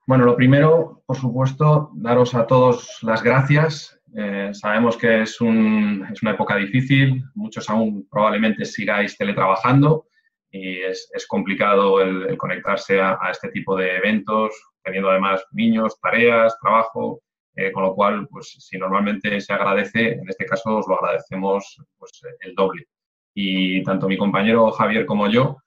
Bueno, lo primero, por supuesto, daros a todos las gracias. Sabemos que es una época difícil, muchos aún probablemente sigáis teletrabajando y es complicado el conectarse a este tipo de eventos, teniendo además niños, tareas, trabajo, con lo cual, pues si normalmente se agradece, en este caso os lo agradecemos pues, el doble. Y tanto mi compañero Javier como yo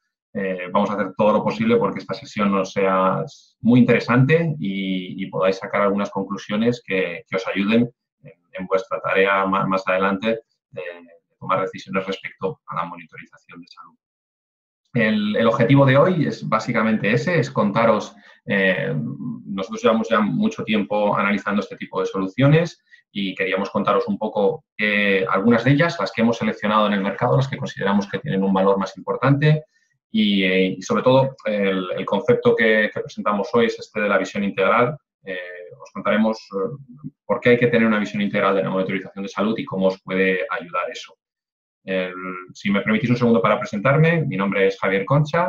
vamos a hacer todo lo posible porque esta sesión nos sea muy interesante y podáis sacar algunas conclusiones que os ayuden en vuestra tarea más adelante de tomar decisiones respecto a la monitorización de salud. El objetivo de hoy es básicamente ese, es contaros, nosotros llevamos ya mucho tiempo analizando este tipo de soluciones y queríamos contaros un poco algunas de ellas, las que hemos seleccionado en el mercado, las que consideramos que tienen un valor más importante y sobre todo el concepto que presentamos hoy es este de la visión integral. Os contaremos por qué hay que tener una visión integral de la monitorización de salud y cómo os puede ayudar eso. Si me permitís un segundo para presentarme, mi nombre es Javier Concha,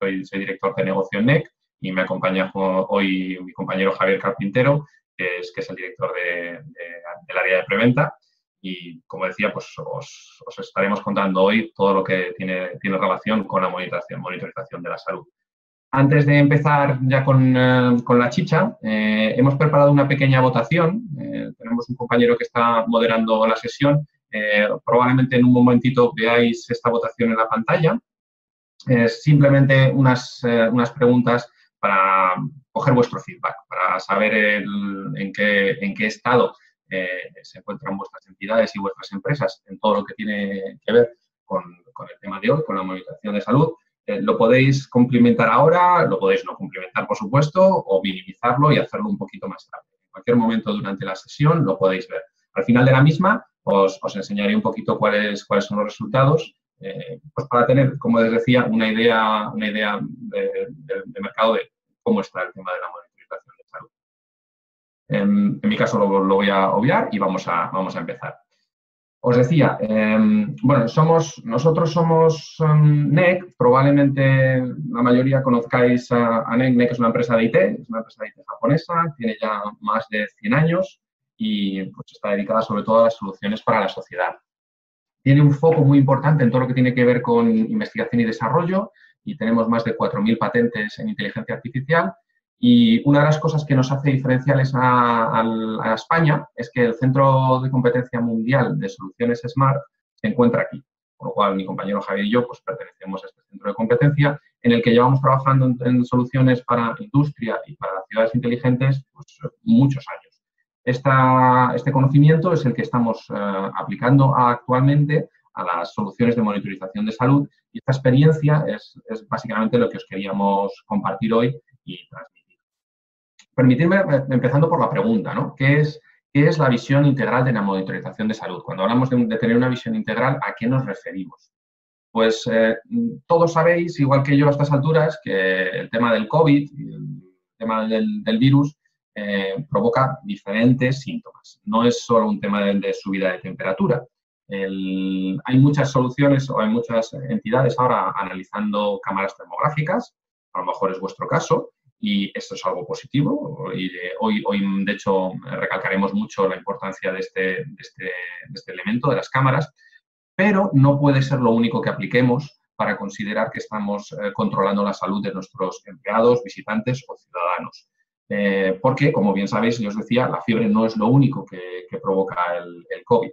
soy director de negocio en NEC y me acompaña hoy mi compañero Javier Carpintero, que es el director del área de preventa. Y, como decía, pues os estaremos contando hoy todo lo que tiene relación con la monitorización de la salud. Antes de empezar ya con la chicha, hemos preparado una pequeña votación. Tenemos un compañero que está moderando la sesión. Probablemente en un momentito veáis esta votación en la pantalla. Simplemente unas preguntas para coger vuestro feedback, para saber en qué estado se encuentran vuestras entidades y vuestras empresas en todo lo que tiene que ver con el tema de hoy, con la monitorización de salud. Lo podéis complementar ahora, lo podéis no complementar, por supuesto, o minimizarlo y hacerlo un poquito más tarde. En cualquier momento durante la sesión lo podéis ver. Al final de la misma os enseñaré un poquito cuáles son los resultados, pues para tener, como les decía, una idea de mercado de cómo está el tema de la monitorización de salud. En mi caso lo voy a obviar y vamos a empezar. Os decía, bueno, nosotros somos NEC, probablemente la mayoría conozcáis a NEC. NEC es una empresa de IT, es una empresa de IT japonesa, tiene ya más de 100 años y pues, está dedicada sobre todo a las soluciones para la sociedad. Tiene un foco muy importante en todo lo que tiene que ver con investigación y desarrollo y tenemos más de 4.000 patentes en inteligencia artificial. Y una de las cosas que nos hace diferenciales a España es que el Centro de Competencia Mundial de Soluciones Smart se encuentra aquí. Con lo cual, mi compañero Javier y yo pues, pertenecemos a este centro de competencia en el que llevamos trabajando en soluciones para industria y para ciudades inteligentes pues, muchos años. Este conocimiento es el que estamos aplicando actualmente a las soluciones de monitorización de salud y esta experiencia es básicamente lo que os queríamos compartir hoy y transmitir. Permitidme, empezando por la pregunta, ¿no? ¿Qué es la visión integral de la monitorización de salud? Cuando hablamos de tener una visión integral, ¿a qué nos referimos? Pues todos sabéis, igual que yo a estas alturas, que el tema del COVID, el tema del virus, provoca diferentes síntomas. No es solo un tema de subida de temperatura. Hay muchas soluciones o hay muchas entidades ahora analizando cámaras termográficas, a lo mejor es vuestro caso, y esto es algo positivo. Y hoy, de hecho, recalcaremos mucho la importancia de este elemento, de las cámaras, pero no puede ser lo único que apliquemos para considerar que estamos controlando la salud de nuestros empleados, visitantes o ciudadanos. Porque, como bien sabéis, yo os decía, la fiebre no es lo único que provoca el COVID.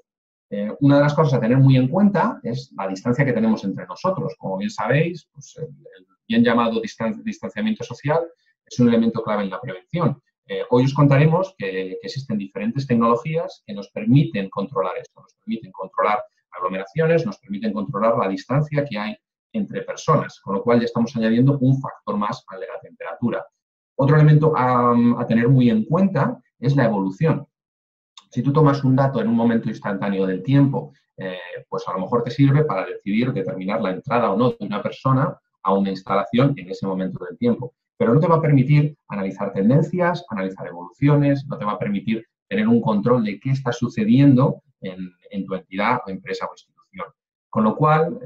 Una de las cosas a tener muy en cuenta es la distancia que tenemos entre nosotros. Como bien sabéis, pues el bien llamado distanciamiento social es un elemento clave en la prevención. Hoy os contaremos que existen diferentes tecnologías que nos permiten controlar esto, nos permiten controlar aglomeraciones, nos permiten controlar la distancia que hay entre personas, con lo cual ya estamos añadiendo un factor más al de la temperatura. Otro elemento a tener muy en cuenta es la evolución. Si tú tomas un dato en un momento instantáneo del tiempo, pues a lo mejor te sirve para determinar la entrada o no de una persona a una instalación en ese momento del tiempo. Pero no te va a permitir analizar tendencias, analizar evoluciones, no te va a permitir tener un control de qué está sucediendo en tu entidad o empresa o institución. Con lo cual,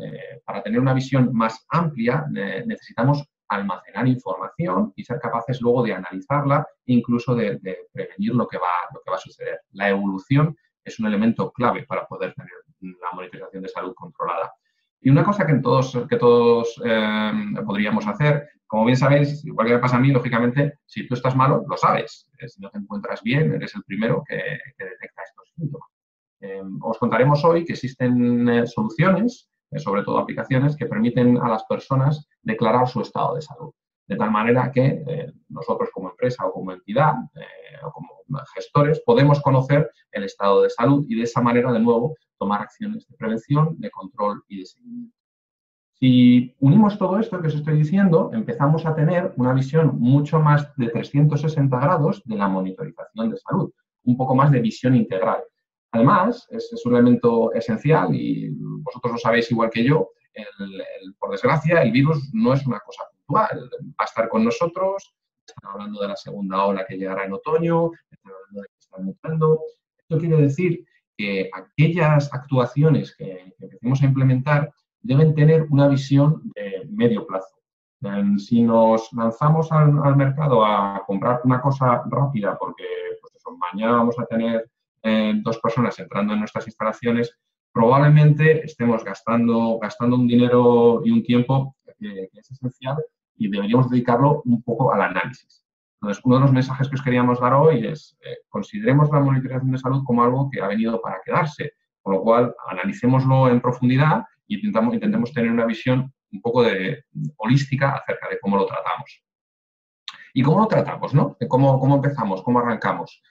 para tener una visión más amplia, necesitamos almacenar información y ser capaces luego de analizarla e incluso de prevenir lo que va a suceder. La evolución es un elemento clave para poder tener la monitorización de salud controlada. Y una cosa que todos podríamos hacer, como bien sabéis, igual que me pasa a mí, lógicamente, si tú estás malo, lo sabes. Si no te encuentras bien, eres el primero que detecta estos síntomas. Os contaremos hoy que existen soluciones, sobre todo aplicaciones, que permiten a las personas declarar su estado de salud. De tal manera que nosotros como empresa o como entidad o como gestores podemos conocer el estado de salud y de esa manera, de nuevo, tomar acciones de prevención, de control y de seguimiento. Si unimos todo esto que os estoy diciendo, empezamos a tener una visión mucho más de 360 grados de la monitorización de salud, un poco más de visión integral. Además, es un elemento esencial y vosotros lo sabéis igual que yo, por desgracia, el virus no es una cosa puntual. Va a estar con nosotros, están hablando de la segunda ola que llegará en otoño, están hablando de que están mutando. Esto quiere decir que aquellas actuaciones que empecemos a implementar deben tener una visión de medio plazo. Si nos lanzamos al mercado a comprar una cosa rápida porque pues eso, mañana vamos a tener 2 personas entrando en nuestras instalaciones, probablemente estemos gastando un dinero y un tiempo que es esencial y deberíamos dedicarlo un poco al análisis. Entonces, uno de los mensajes que os queríamos dar hoy es consideremos la monitorización de salud como algo que ha venido para quedarse, con lo cual analicémoslo en profundidad y intentemos tener una visión un poco holística acerca de cómo lo tratamos. ¿Y cómo lo tratamos, no? ¿Cómo empezamos? ¿Cómo arrancamos?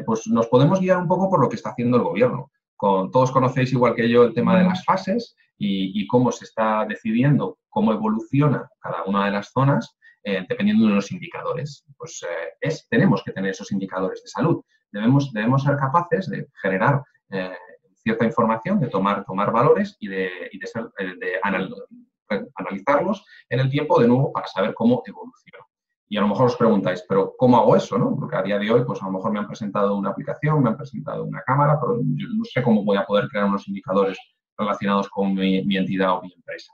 Pues nos podemos guiar un poco por lo que está haciendo el gobierno. Todos conocéis igual que yo el tema de las fases y cómo se está decidiendo cómo evoluciona cada una de las zonas dependiendo de unos indicadores. Pues tenemos que tener esos indicadores de salud. Debemos ser capaces de generar cierta información, de tomar valores y de analizarlos en el tiempo de nuevo para saber cómo evoluciona. Y a lo mejor os preguntáis, ¿pero cómo hago eso? ¿No? Porque a día de hoy, pues a lo mejor me han presentado una aplicación, me han presentado una cámara, pero yo no sé cómo voy a poder crear unos indicadores relacionados con mi entidad o mi empresa.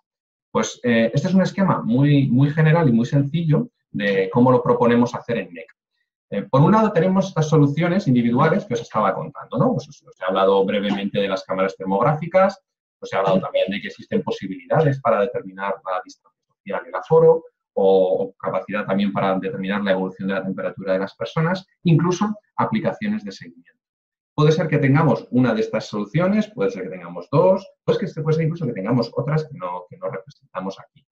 Pues este es un esquema muy general y muy sencillo de cómo lo proponemos hacer en NEC. Por un lado tenemos estas soluciones individuales que os estaba contando, ¿no? Pues os he hablado brevemente de las cámaras termográficas, os he hablado también de que existen posibilidades para determinar la distancia social y el aforo, o capacidad también para determinar la evolución de la temperatura de las personas, incluso aplicaciones de seguimiento. Puede ser que tengamos una de estas soluciones, puede ser que tengamos 2, puede ser incluso que tengamos otras que no representamos aquí.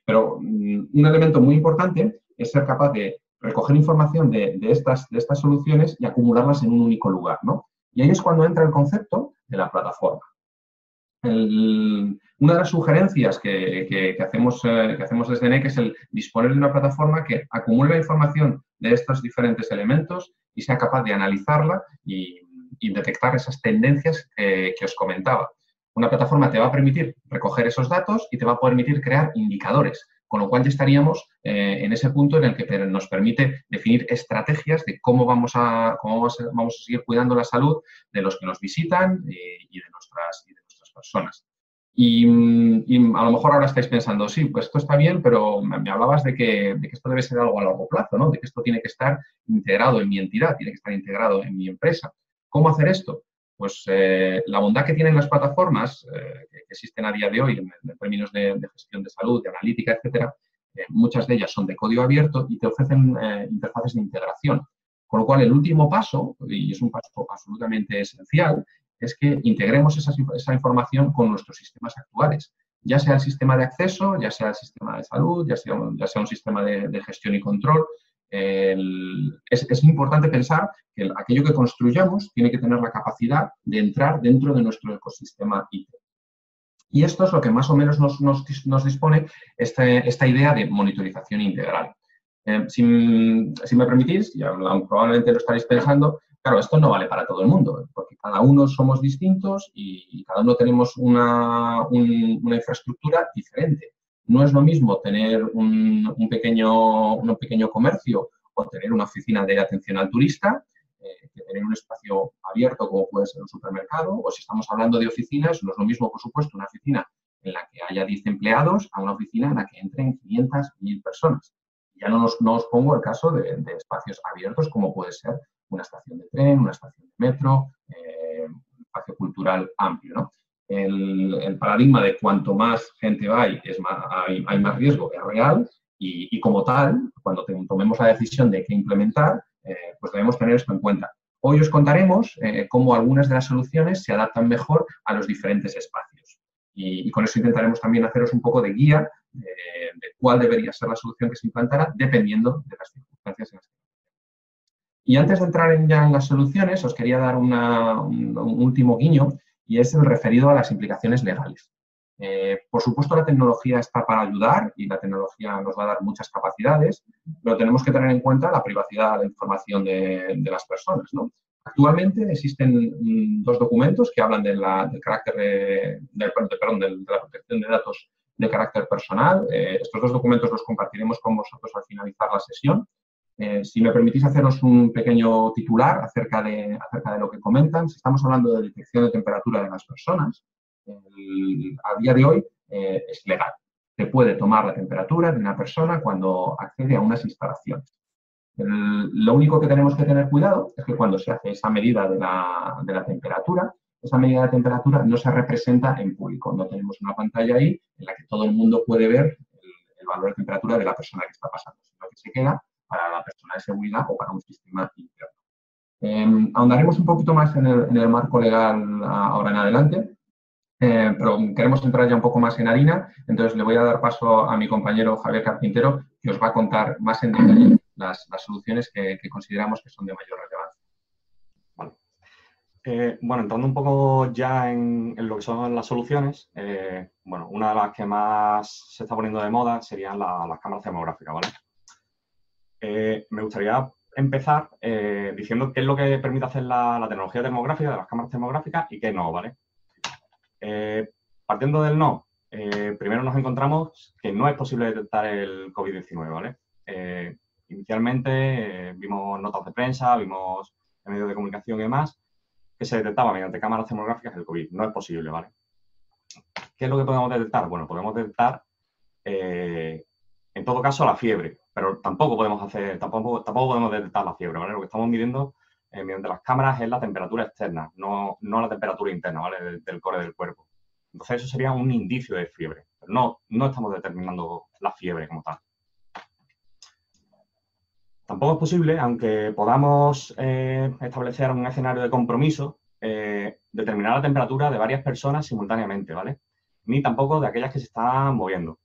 Pero un elemento muy importante es ser capaz de recoger información de estas soluciones y acumularlas en un único lugar, ¿no? Y ahí es cuando entra el concepto de la plataforma. Una de las sugerencias que hacemos desde NEC es el disponer de una plataforma que acumule la información de estos diferentes elementos y sea capaz de analizarla y detectar esas tendencias que os comentaba. Una plataforma te va a permitir recoger esos datos y te va a permitir crear indicadores, con lo cual ya estaríamos en ese punto en el que nos permite definir estrategias de cómo vamos a seguir cuidando la salud de los que nos visitan y de nuestras personas. Y a lo mejor ahora estáis pensando, sí, pues esto está bien, pero me hablabas de que esto debe ser algo a largo plazo, ¿no? De que esto tiene que estar integrado en mi entidad, tiene que estar integrado en mi empresa. ¿Cómo hacer esto? Pues la bondad que tienen las plataformas que existen a día de hoy en términos de gestión de salud, de analítica, etcétera, muchas de ellas son de código abierto y te ofrecen interfaces de integración. Con lo cual, el último paso, y es un paso absolutamente esencial, es que integremos esa información con nuestros sistemas actuales, ya sea el sistema de acceso, ya sea el sistema de salud, ya sea un sistema de gestión y control. Es importante pensar que aquello que construyamos tiene que tener la capacidad de entrar dentro de nuestro ecosistema IT. Y esto es lo que más o menos nos dispone esta idea de monitorización integral. Si me permitís, ya probablemente lo estaréis pensando, claro, esto no vale para todo el mundo, porque cada uno somos distintos y cada uno tenemos una infraestructura diferente. No es lo mismo tener un pequeño comercio o tener una oficina de atención al turista que tener un espacio abierto como puede ser un supermercado, o si estamos hablando de oficinas, no es lo mismo, por supuesto, una oficina en la que haya 10 empleados a una oficina en la que entren 500, 1000 personas. Ya no os pongo el caso de espacios abiertos como puede ser una estación de tren, una estación de metro, un espacio cultural amplio, ¿no? El paradigma de cuanto más gente hay más riesgo es real y como tal, cuando tomemos la decisión de qué implementar, pues debemos tener esto en cuenta. Hoy os contaremos cómo algunas de las soluciones se adaptan mejor a los diferentes espacios. Y con eso intentaremos también haceros un poco de guía de cuál debería ser la solución que se implantara dependiendo de las circunstancias en las que. Y antes de entrar ya en las soluciones, os quería dar un último guiño y es el referido a las implicaciones legales. Por supuesto, la tecnología está para ayudar y la tecnología nos va a dar muchas capacidades, pero tenemos que tener en cuenta la privacidad de la información de las personas, ¿no? Actualmente existen dos documentos que hablan del carácter de la protección de datos de carácter personal. Estos dos documentos los compartiremos con vosotros al finalizar la sesión. Si me permitís haceros un pequeño titular acerca de lo que comentan, si estamos hablando de detección de temperatura de las personas, a día de hoy es legal. Se puede tomar la temperatura de una persona cuando accede a unas instalaciones. Lo único que tenemos que tener cuidado es que cuando se hace esa medida de la temperatura, esa medida de temperatura no se representa en público. No tenemos una pantalla ahí en la que todo el mundo puede ver el valor de temperatura de la persona que está pasando, sino que se queda para la persona de seguridad o para un sistema interno. Ahondaremos un poquito más en el marco legal ahora en adelante, pero queremos entrar ya un poco más en harina, entonces le voy a dar paso a mi compañero Javier Carpintero, que os va a contar más en detalle las soluciones que consideramos que son de mayor relevancia. Vale. Bueno, entrando un poco ya en lo que son las soluciones, bueno, una de las que más se está poniendo de moda serían las cámaras termográficas, ¿vale? Me gustaría empezar diciendo qué es lo que permite hacer la tecnología termográfica de las cámaras termográficas y qué no, ¿vale? Partiendo del no, primero nos encontramos que no es posible detectar el COVID-19, ¿vale? Inicialmente vimos notas de prensa, vimos en medios de comunicación y demás, que se detectaba mediante cámaras termográficas el COVID. No es posible, ¿vale? ¿Qué es lo que podemos detectar? Bueno, podemos detectar, en todo caso, la fiebre, pero tampoco podemos detectar la fiebre, ¿vale? Lo que estamos midiendo mediante las cámaras es la temperatura externa, no la temperatura interna, ¿vale? Del core del cuerpo. Entonces, eso sería un indicio de fiebre, pero no estamos determinando la fiebre como tal. Tampoco es posible, aunque podamos establecer un escenario de compromiso, determinar la temperatura de varias personas simultáneamente, ¿vale? Ni tampoco de aquellas que se están moviendo.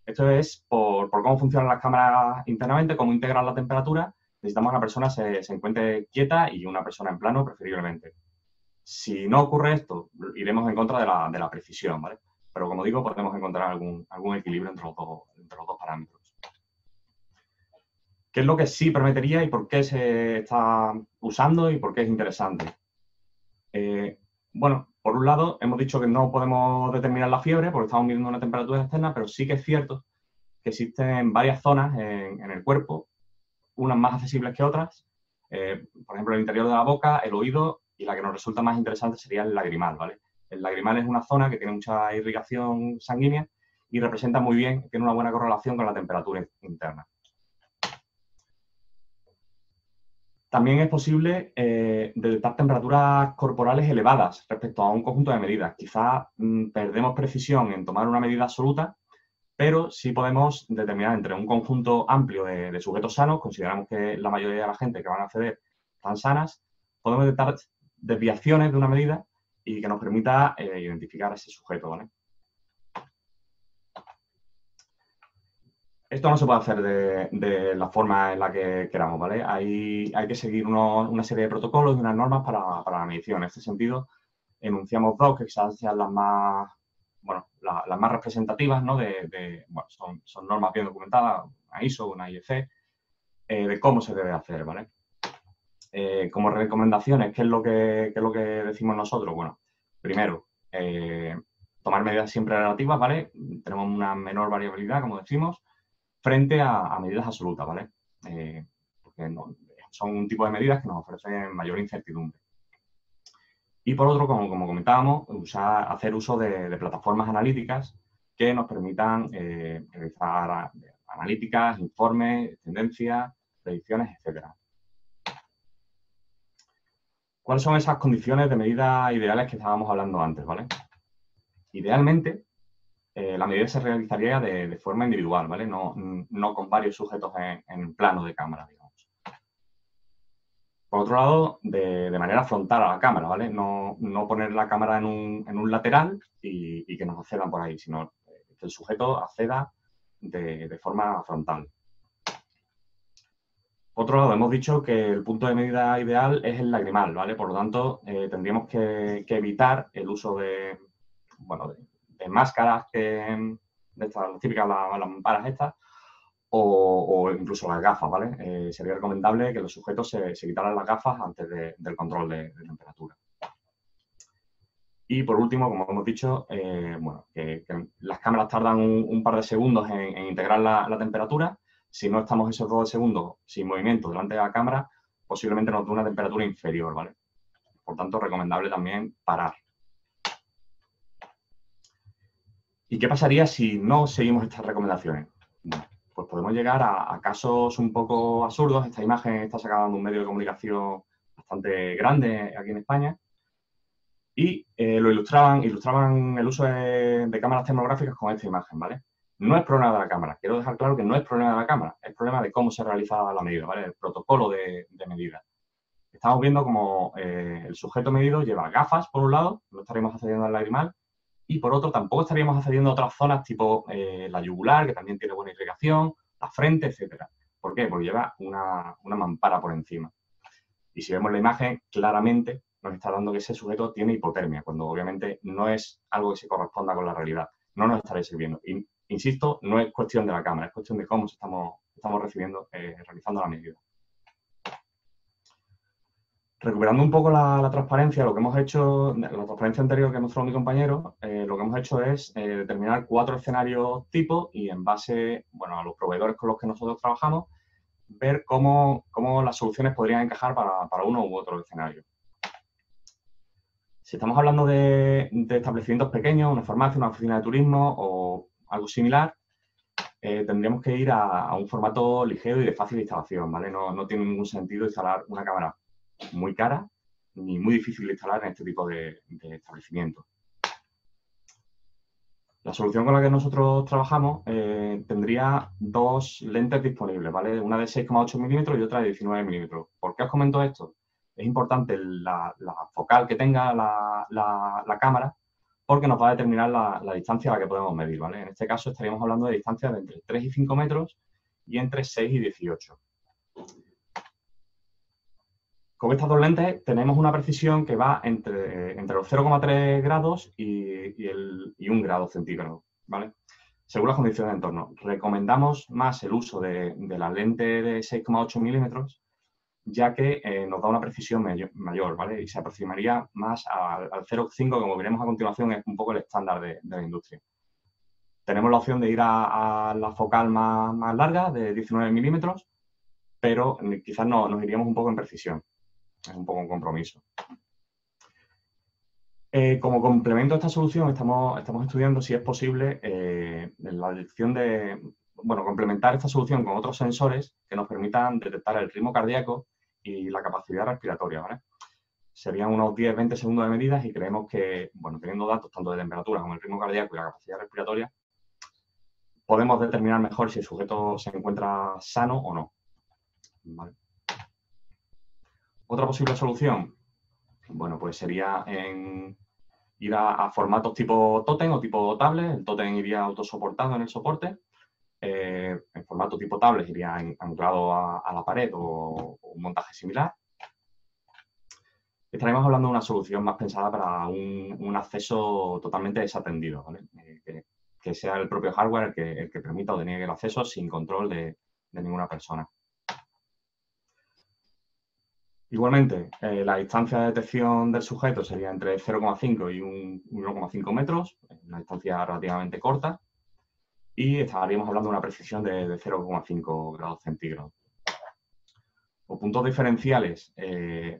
Esto es por cómo funcionan las cámaras internamente, cómo integran la temperatura. Necesitamos que una persona se encuentre quieta y una persona en plano, preferiblemente. Si no ocurre esto, iremos en contra de la precisión, ¿vale? Pero, como digo, podemos encontrar algún equilibrio entre los dos parámetros. ¿Qué es lo que sí permitiría y por qué se está usando y por qué es interesante? Bueno, por un lado, hemos dicho que no podemos determinar la fiebre porque estamos midiendo una temperatura externa, pero sí que es cierto que existen varias zonas en el cuerpo, unas más accesibles que otras. Por ejemplo, el interior de la boca, el oído y la que nos resulta más interesante sería el lagrimal, ¿vale? El lagrimal es una zona que tiene mucha irrigación sanguínea y representa muy bien, tiene una buena correlación con la temperatura interna. También es posible detectar temperaturas corporales elevadas respecto a un conjunto de medidas. Quizás perdemos precisión en tomar una medida absoluta, pero sí podemos determinar entre un conjunto amplio de sujetos sanos, consideramos que la mayoría de la gente que van a acceder están sanas, podemos detectar desviaciones de una medida y que nos permita identificar a ese sujeto, ¿vale? Esto no se puede hacer de la forma en la que queramos, ¿vale? Hay que seguir una serie de protocolos y unas normas para la medición. En este sentido, enunciamos dos que quizás sean las más, bueno, las más representativas, ¿no? Bueno, son normas bien documentadas, una ISO, una IEC, de cómo se debe hacer, ¿vale? Como recomendaciones, ¿qué es lo que decimos nosotros? Bueno, primero, tomar medidas siempre relativas, ¿vale? Tenemos una menor variabilidad, como decimos, frente a medidas absolutas, ¿vale? Porque son un tipo de medidas que nos ofrecen mayor incertidumbre. Y por otro, como comentábamos, hacer uso de plataformas analíticas que nos permitan realizar analíticas, informes, tendencias, predicciones, etcétera. ¿Cuáles son esas condiciones de medida ideales que estábamos hablando antes, ¿vale? Idealmente, la medida se realizaría de forma individual, ¿vale? No con varios sujetos en plano de cámara, digamos. Por otro lado, de manera frontal a la cámara, ¿vale? No poner la cámara en un lateral y que nos accedan por ahí, sino que el sujeto acceda de forma frontal. Por otro lado, hemos dicho que el punto de medida ideal es el lagrimal, ¿vale? Por lo tanto, tendríamos que evitar el uso de máscaras de estas, las típicas, las mamparas estas, o incluso las gafas, ¿vale? Sería recomendable que los sujetos se quitaran las gafas antes del control de temperatura. Y por último, como hemos dicho, que las cámaras tardan un par de segundos en integrar la temperatura. Si no estamos esos 2 segundos sin movimiento delante de la cámara, posiblemente nos dé una temperatura inferior, ¿vale? Por tanto, recomendable también parar. ¿Y qué pasaría si no seguimos estas recomendaciones? Bueno, pues podemos llegar a casos un poco absurdos. Esta imagen está sacada de un medio de comunicación bastante grande aquí en España y lo ilustraban el uso de cámaras termográficas con esta imagen, ¿vale? No es problema de la cámara. Quiero dejar claro que no es problema de la cámara, es problema de cómo se realiza la medida, ¿vale? El protocolo de medida. Estamos viendo como el sujeto medido lleva gafas, por un lado, no estaríamos accediendo al lagrimal, y por otro, tampoco estaríamos accediendo a otras zonas tipo la yugular, que también tiene buena irrigación, la frente, etcétera. ¿Por qué? Porque lleva una mampara por encima. Y si vemos la imagen, claramente nos está dando que ese sujeto tiene hipotermia, cuando obviamente no es algo que se corresponda con la realidad. No nos estaría sirviendo. Y, insisto, no es cuestión de la cámara, es cuestión de cómo estamos realizando la medida. Recuperando un poco la transparencia, lo que hemos hecho, la transparencia anterior que mostró mi compañero, lo que hemos hecho es determinar 4 escenarios tipo y en base, a los proveedores con los que nosotros trabajamos, ver cómo las soluciones podrían encajar para uno u otro escenario. Si estamos hablando de establecimientos pequeños, una farmacia, una oficina de turismo o algo similar, tendríamos que ir a un formato ligero y de fácil instalación, ¿vale? No tiene ningún sentido instalar una cámara muy cara ni muy difícil de instalar en este tipo de establecimientos. La solución con la que nosotros trabajamos tendría 2 lentes disponibles, ¿vale? Una de 6,8 milímetros y otra de 19 milímetros. ¿Por qué os comento esto? Es importante la focal que tenga la cámara porque nos va a determinar la distancia a la que podemos medir, ¿vale? En este caso estaríamos hablando de distancias de entre 3 y 5 metros y entre 6 y 18. Con estas 2 lentes tenemos una precisión que va entre los 0,3 grados y 1 grado centígrado, ¿vale? Según las condiciones de entorno. Recomendamos más el uso de la lente de 6,8 milímetros, ya que nos da una precisión mayor, ¿vale? Y se aproximaría más al 0,5, que como veremos a continuación es un poco el estándar de la industria. Tenemos la opción de ir a la focal más larga, de 19 milímetros, pero quizás nos iríamos un poco en precisión. Es un poco un compromiso. Como complemento a esta solución, estamos estudiando si es posible la elección de, complementar esta solución con otros sensores que nos permitan detectar el ritmo cardíaco y la capacidad respiratoria, ¿vale? Serían unos 10-20 segundos de medidas y creemos que, teniendo datos tanto de temperatura como el ritmo cardíaco y la capacidad respiratoria, podemos determinar mejor si el sujeto se encuentra sano o no, ¿vale? Otra posible solución, pues sería ir a formatos tipo tótem o tipo tablet. El tótem iría autosoportado en el soporte. En formato tipo tablet iría anclado a la pared o un montaje similar. Estaremos hablando de una solución más pensada para un acceso totalmente desatendido, ¿vale? Que sea el propio hardware el que permita o deniegue el acceso sin control de ninguna persona. Igualmente, la distancia de detección del sujeto sería entre 0,5 y 1,5 metros, una distancia relativamente corta, y estaríamos hablando de una precisión de 0,5 grados centígrados. o puntos diferenciales,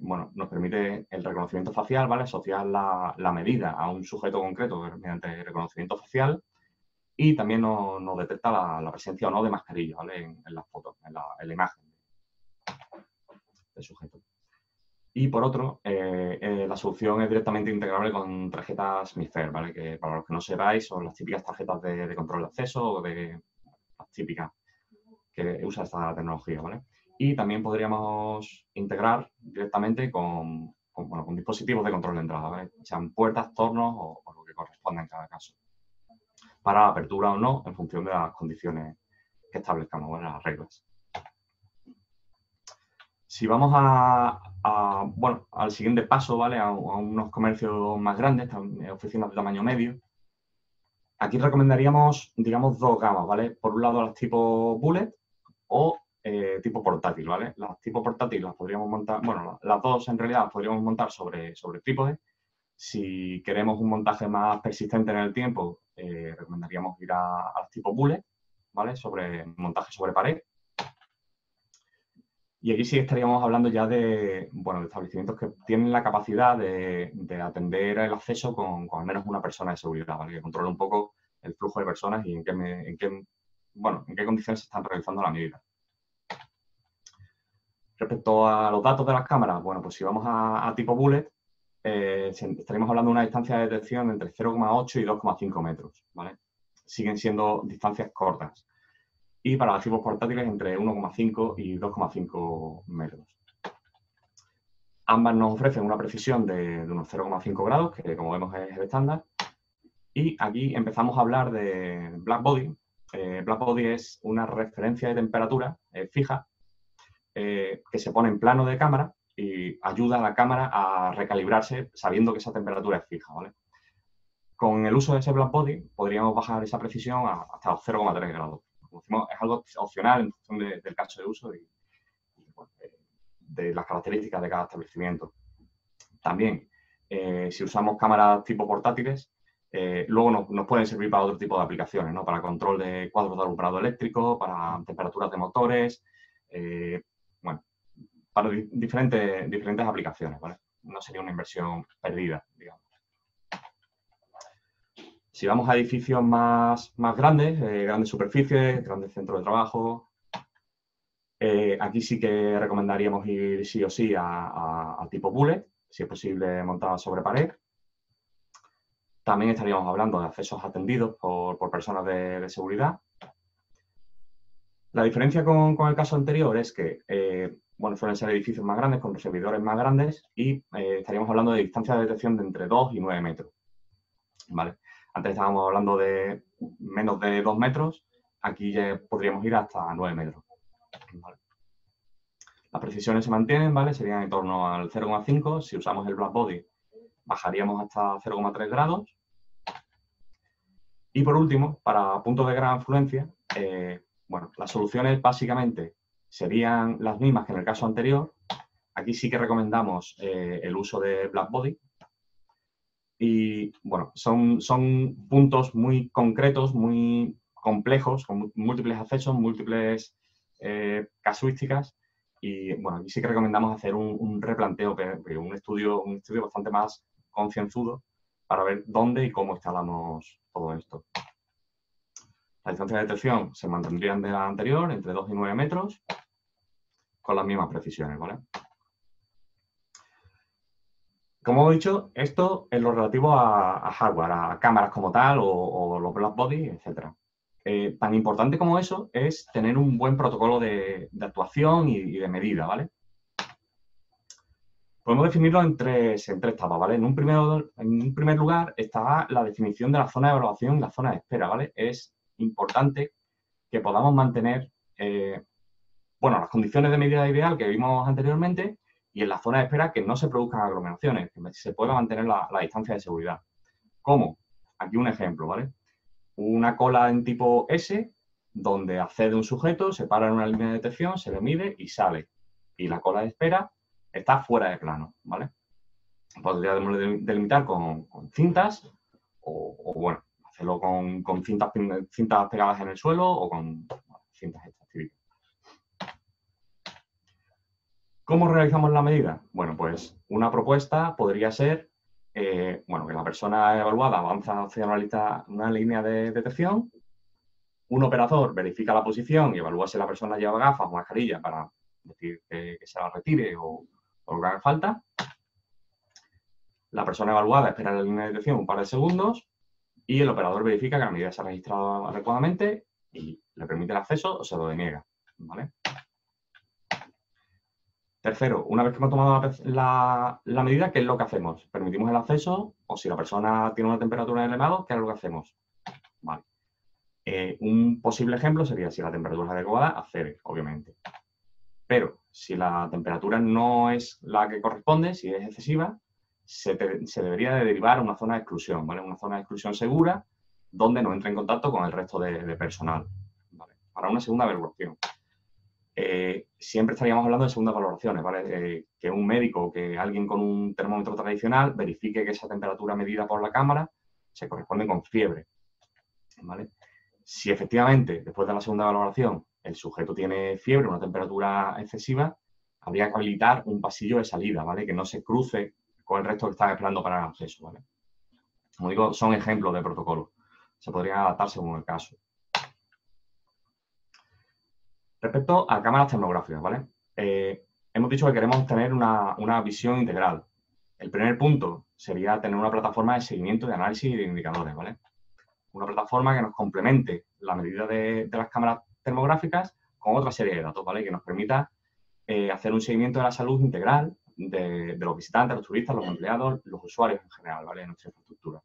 bueno, nos permite el reconocimiento facial, ¿vale? Asociar la medida a un sujeto concreto mediante reconocimiento facial y también nos detecta la presencia o no de mascarilla, ¿vale? En las fotos, en la imagen del sujeto. Y por otro, la solución es directamente integrable con tarjetas MIFARE, ¿vale? Que para los que no sepáis son las típicas tarjetas de control de acceso o de las típicas que usa esta tecnología, ¿vale? Y también podríamos integrar directamente con dispositivos de control de entrada, ¿vale? Sean puertas, tornos o lo que corresponda en cada caso. Para apertura o no, en función de las condiciones que establezcamos, ¿vale? Las reglas. Si vamos al siguiente paso, ¿vale? A unos comercios más grandes, oficinas de tamaño medio, aquí recomendaríamos, digamos, dos gamas, ¿vale? Por un lado, las tipo bullet o tipo portátil, ¿vale? Las tipo portátil las podríamos montar, bueno, las dos en realidad las podríamos montar sobre trípode. Si queremos un montaje más persistente en el tiempo, recomendaríamos ir a las tipo bullet, ¿vale? Montaje sobre pared. Y aquí sí estaríamos hablando ya de establecimientos que tienen la capacidad de atender el acceso con al menos una persona de seguridad, ¿vale? Que controle un poco el flujo de personas y en qué condiciones se están realizando la medida. Respecto a los datos de las cámaras, bueno, pues si vamos a tipo bullet, estaríamos hablando de una distancia de detección entre 0,8 y 2,5 metros, ¿vale? Siguen siendo distancias cortas. Y para los tipos portátiles entre 1,5 y 2,5 metros. Ambas nos ofrecen una precisión de unos 0,5 grados, que como vemos es el estándar. Y aquí empezamos a hablar de Blackbody. Blackbody es una referencia de temperatura fija que se pone en plano de cámara y ayuda a la cámara a recalibrarse sabiendo que esa temperatura es fija, ¿vale? Con el uso de ese Blackbody podríamos bajar esa precisión hasta los 0,3 grados. Como decimos, es algo opcional en función del caso de uso y de las características de cada establecimiento. También, si usamos cámaras tipo portátiles, luego nos pueden servir para otro tipo de aplicaciones, ¿no? Para control de cuadros de alumbrado eléctrico, para temperaturas de motores, para diferentes aplicaciones, ¿vale? No sería una inversión perdida, digamos. Si vamos a edificios más grandes, grandes superficies, grandes centros de trabajo, aquí sí que recomendaríamos ir sí o sí a tipo bullet, si es posible montar sobre pared. También estaríamos hablando de accesos atendidos por personas de seguridad. La diferencia con el caso anterior es que, suelen ser edificios más grandes, con servidores más grandes y estaríamos hablando de distancias de detección de entre 2 y 9 metros, ¿vale? Antes estábamos hablando de menos de 2 metros, aquí ya podríamos ir hasta 9 metros. ¿Vale? Las precisiones se mantienen, ¿vale? Serían en torno al 0,5. Si usamos el Blackbody, bajaríamos hasta 0,3 grados. Y por último, para puntos de gran afluencia, las soluciones básicamente serían las mismas que en el caso anterior. Aquí sí que recomendamos el uso de Blackbody. Y, son puntos muy concretos, muy complejos, con múltiples accesos, múltiples casuísticas. Y, aquí sí que recomendamos hacer un replanteo, un estudio bastante más concienzudo para ver dónde y cómo instalamos todo esto. Las distancias de detección se mantendrían de la anterior, entre 2 y 9 metros, con las mismas precisiones, ¿vale? Como he dicho, esto es lo relativo a hardware, a cámaras como tal o los Blackbody, etc. Tan importante como eso es tener un buen protocolo de actuación y de medida, ¿vale? Podemos definirlo en tres etapas, ¿vale? En un primer lugar está la definición de la zona de evaluación y la zona de espera, ¿vale? Es importante que podamos mantener las condiciones de medida ideal que vimos anteriormente y en la zona de espera que no se produzcan aglomeraciones, que se pueda mantener la distancia de seguridad. ¿Cómo? Aquí un ejemplo, ¿vale? Una cola en tipo S, donde accede un sujeto, se para en una línea de detección, se le mide y sale. Y la cola de espera está fuera de plano, ¿vale? Podríamos delimitar con cintas o hacerlo con cintas pegadas en el suelo o con cintas estas típicas. ¿Cómo realizamos la medida? Bueno, pues una propuesta podría ser, bueno, que la persona evaluada avanza hacia una línea de detección, un operador verifica la posición y evalúa si la persona lleva gafas o mascarilla para decir que se la retire o lo que haga falta. La persona evaluada espera en la línea de detección un par de segundos y el operador verifica que la medida se ha registrado adecuadamente y le permite el acceso o se lo deniega, ¿vale? Tercero, una vez que hemos tomado la medida, ¿qué es lo que hacemos? ¿Permitimos el acceso? O si la persona tiene una temperatura elevada, ¿qué es lo que hacemos? Vale. Un posible ejemplo sería si la temperatura es adecuada, accede, obviamente. Pero si la temperatura no es la que corresponde, si es excesiva, se debería de derivar a una zona de exclusión, ¿vale? Una zona de exclusión segura donde no entre en contacto con el resto de personal, ¿vale? Para una segunda evaluación. Siempre estaríamos hablando de segundas valoraciones, ¿vale? Que un médico o que alguien con un termómetro tradicional verifique que esa temperatura medida por la cámara se corresponde con fiebre, ¿vale? Si efectivamente, después de la segunda valoración, el sujeto tiene fiebre, una temperatura excesiva, habría que habilitar un pasillo de salida, ¿vale? Que no se cruce con el resto que están esperando para el acceso, ¿vale? Como digo, son ejemplos de protocolo. Se podrían adaptar según el caso. Respecto a cámaras termográficas, ¿vale? Hemos dicho que queremos tener una visión integral. El primer punto sería tener una plataforma de seguimiento, de análisis y de indicadores, ¿vale? Una plataforma que nos complemente la medida de las cámaras termográficas con otra serie de datos, ¿vale? Que nos permita hacer un seguimiento de la salud integral de los visitantes, los turistas, los empleados, los usuarios en general, ¿vale? De nuestra infraestructura.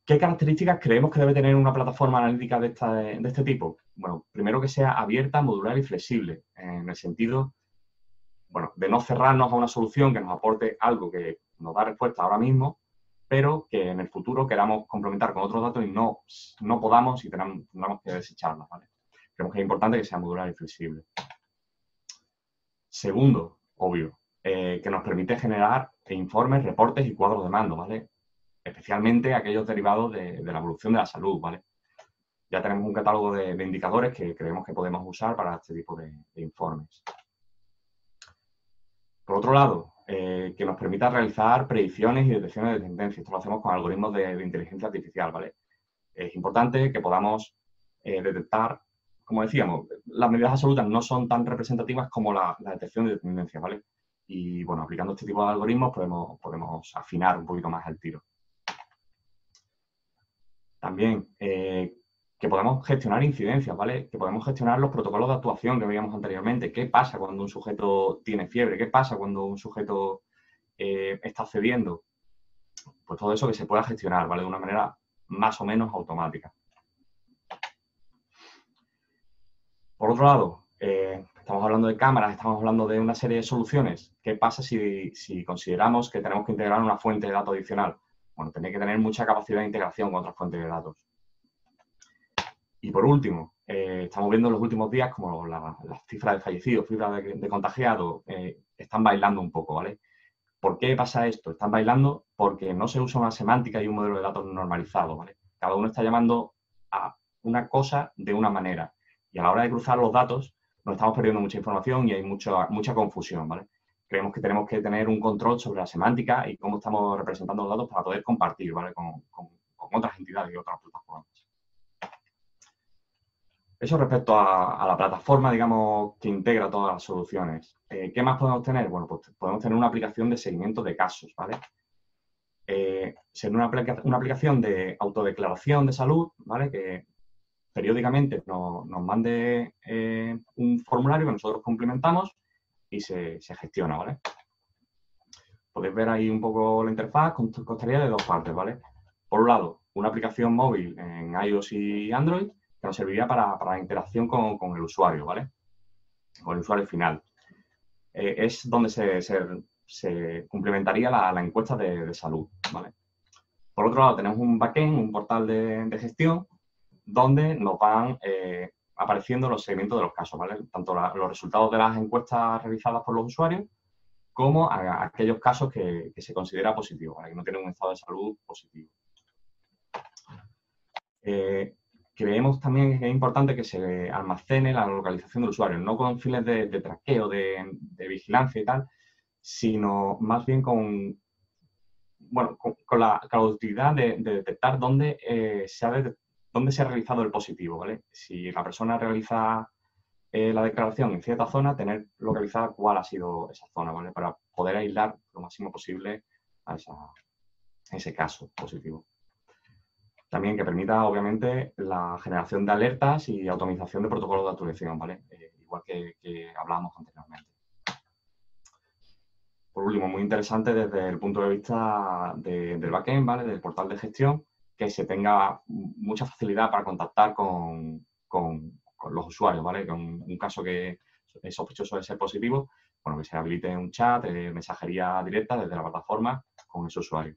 ¿Qué características creemos que debe tener una plataforma analítica de este tipo? Bueno, primero que sea abierta, modular y flexible, en el sentido, bueno, de no cerrarnos a una solución que nos aporte algo que nos da respuesta ahora mismo, pero que en el futuro queramos complementar con otros datos y no podamos y tengamos que desecharlas, ¿vale? Creemos que es importante que sea modular y flexible. Segundo, obvio, que nos permite generar informes, reportes y cuadros de mando, ¿vale? Especialmente aquellos derivados de la evolución de la salud, ¿vale? Ya tenemos un catálogo de indicadores que creemos que podemos usar para este tipo de informes. Por otro lado, que nos permita realizar predicciones y detecciones de tendencias. Esto lo hacemos con algoritmos de inteligencia artificial, ¿vale? Es importante que podamos detectar, como decíamos, las medidas absolutas no son tan representativas como la detección de tendencias, ¿vale? Y, bueno, aplicando este tipo de algoritmos podemos afinar un poquito más el tiro. También que podamos gestionar incidencias, ¿vale? Que podemos gestionar los protocolos de actuación que veíamos anteriormente. ¿Qué pasa cuando un sujeto tiene fiebre? ¿Qué pasa cuando un sujeto está cediendo? Pues todo eso que se pueda gestionar, ¿vale? De una manera más o menos automática. Por otro lado, estamos hablando de cámaras, estamos hablando de una serie de soluciones. ¿Qué pasa si consideramos que tenemos que integrar una fuente de datos adicional? Bueno, tiene que tener mucha capacidad de integración con otras fuentes de datos. Y por último, estamos viendo en los últimos días como las cifras de fallecidos, cifras de contagiados, están bailando un poco, ¿vale? ¿Por qué pasa esto? Están bailando porque no se usa una semántica y un modelo de datos normalizado, ¿vale? Cada uno está llamando a una cosa de una manera. Y a la hora de cruzar los datos, nos estamos perdiendo mucha información y hay mucha confusión, ¿vale? Creemos que tenemos que tener un control sobre la semántica y cómo estamos representando los datos para poder compartir, ¿vale? Con otras entidades y otras plataformas. Eso respecto a la plataforma, digamos, que integra todas las soluciones. ¿Qué más podemos tener? Bueno, pues podemos tener una aplicación de seguimiento de casos, ¿vale? Ser una aplicación de autodeclaración de salud, ¿vale? Que periódicamente nos mande un formulario que nosotros complementamos y se gestiona, ¿vale? Podéis ver ahí un poco la interfaz, constaría de dos partes, ¿vale? Por un lado, una aplicación móvil en iOS y Android que nos serviría para la interacción con el usuario, ¿vale? Con el usuario final. Es donde se complementaría la encuesta de salud, ¿vale? Por otro lado, tenemos un backend, un portal de gestión, donde nos van apareciendo los seguimientos de los casos, ¿vale? Tanto los resultados de las encuestas realizadas por los usuarios como a aquellos casos que se considera positivo, ¿vale? Que no tienen un estado de salud positivo. creemos también que es importante que se almacene la localización del usuario, no con fines de traqueo, de vigilancia y tal, sino más bien con la utilidad de detectar dónde se ha realizado el positivo, ¿vale? Si la persona realiza la declaración en cierta zona, tener localizada cuál ha sido esa zona, ¿vale? Para poder aislar lo máximo posible a ese caso positivo. También que permita, obviamente, la generación de alertas y automatización de protocolos de actualización, ¿vale? Igual que hablábamos anteriormente. Por último, muy interesante desde el punto de vista del backend, ¿vale? Del portal de gestión, que se tenga mucha facilidad para contactar con los usuarios, ¿vale? Con un caso que es sospechoso de ser positivo, bueno, que se habilite un chat, mensajería directa desde la plataforma con ese usuario.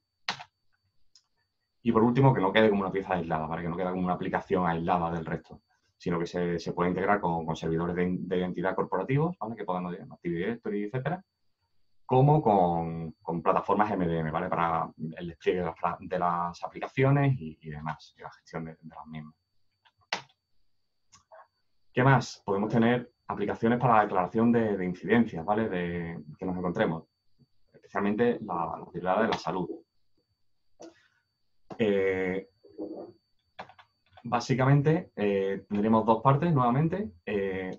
Y por último, que no quede como una pieza aislada, ¿vale? Que no quede como una aplicación aislada del resto, sino que se puede integrar con servidores de identidad corporativos, ¿vale? Que podamos Active Directory, etcétera, como con plataformas MDM, ¿vale? Para el despliegue de las aplicaciones y demás, y la gestión de las mismas. ¿Qué más? Podemos tener aplicaciones para la declaración de incidencias, ¿vale? Que nos encontremos, especialmente la utilidad de la salud. Básicamente, tendremos dos partes nuevamente,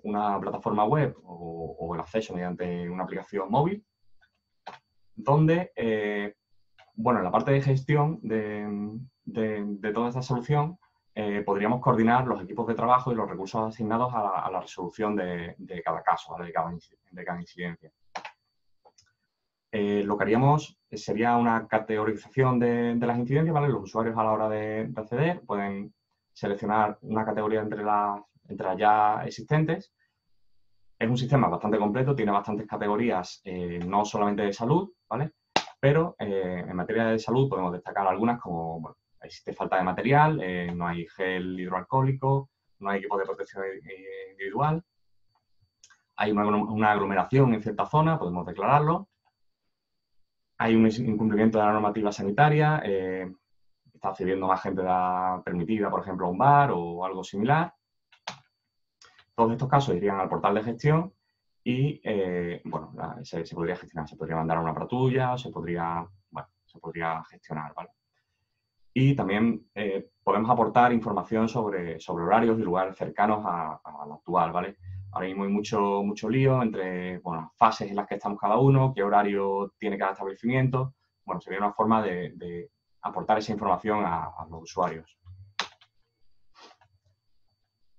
una plataforma web o el acceso mediante una aplicación móvil, donde, bueno, en la parte de gestión de toda esta solución, podríamos coordinar los equipos de trabajo y los recursos asignados a la resolución de cada caso, ¿vale? de cada incidencia. Lo que haríamos sería una categorización de las incidencias, ¿vale? Los usuarios a la hora de acceder pueden seleccionar una categoría entre las ya existentes. Es un sistema bastante completo, tiene bastantes categorías, no solamente de salud, ¿vale? Pero en materia de salud podemos destacar algunas como, bueno, existe falta de material, no hay gel hidroalcohólico, no hay equipo de protección individual, hay una aglomeración en cierta zona, podemos declararlo. Hay un incumplimiento de la normativa sanitaria, está accediendo más gente de la permitida, por ejemplo, a un bar o algo similar. Todos estos casos irían al portal de gestión y, bueno, se podría gestionar, se podría mandar a una patrulla, se podría gestionar, ¿vale? Y también podemos aportar información sobre horarios y lugares cercanos al actual, ¿vale? Ahora mismo hay mucho lío entre, bueno, fases en las que estamos cada uno, qué horario tiene cada establecimiento. Bueno, sería una forma de aportar esa información a los usuarios.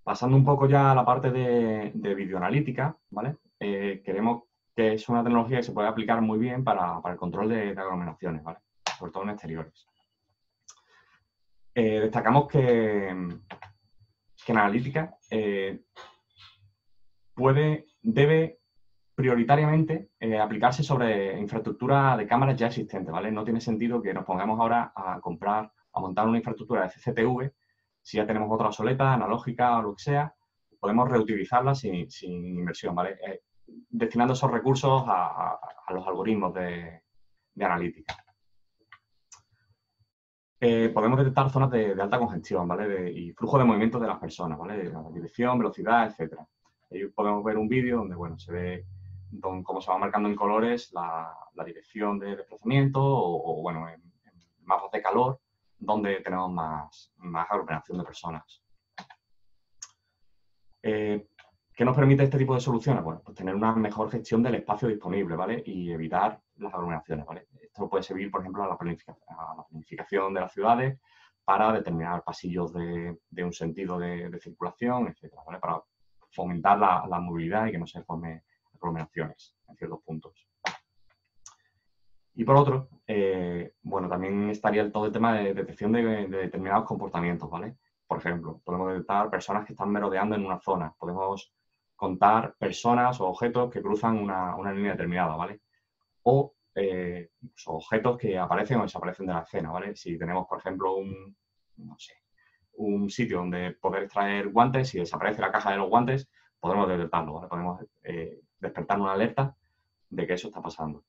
Pasando un poco ya a la parte de videoanalítica, ¿vale? Creemos que es una tecnología que se puede aplicar muy bien para el control de aglomeraciones, ¿vale? Sobre todo en exteriores. Destacamos que en analítica debe prioritariamente aplicarse sobre infraestructura de cámaras ya existentes, ¿vale? No tiene sentido que nos pongamos ahora a montar una infraestructura de CCTV si ya tenemos otra obsoleta, analógica o lo que sea, podemos reutilizarla sin inversión, ¿vale? Destinando esos recursos a los algoritmos de analítica. Podemos detectar zonas de alta congestión, ¿vale? Y flujo de movimiento de las personas, ¿vale? La dirección, velocidad, etcétera. Ahí podemos ver un vídeo donde, bueno, se ve cómo se va marcando en colores la dirección de desplazamiento o bueno, en mapas de calor, donde tenemos más aglomeración de personas. ¿Qué nos permite este tipo de soluciones? Bueno, pues tener una mejor gestión del espacio disponible, ¿vale? Y evitar las aglomeraciones, ¿vale? Esto puede servir, por ejemplo, a la planificación de las ciudades para determinar pasillos de un sentido de circulación, etcétera, ¿vale? Para fomentar la movilidad y que no se formen aglomeraciones en ciertos puntos. Y por otro, bueno, también estaría todo el tema de detección de determinados comportamientos, ¿vale? Por ejemplo, podemos detectar personas que están merodeando en una zona, podemos contar personas o objetos que cruzan una línea determinada, ¿vale? O objetos que aparecen o desaparecen de la escena, ¿vale? Si tenemos, por ejemplo, un sitio donde poder extraer guantes, si desaparece la caja de los guantes, podemos detectarlo, ¿vale? Podemos despertar una alerta de que eso está pasando.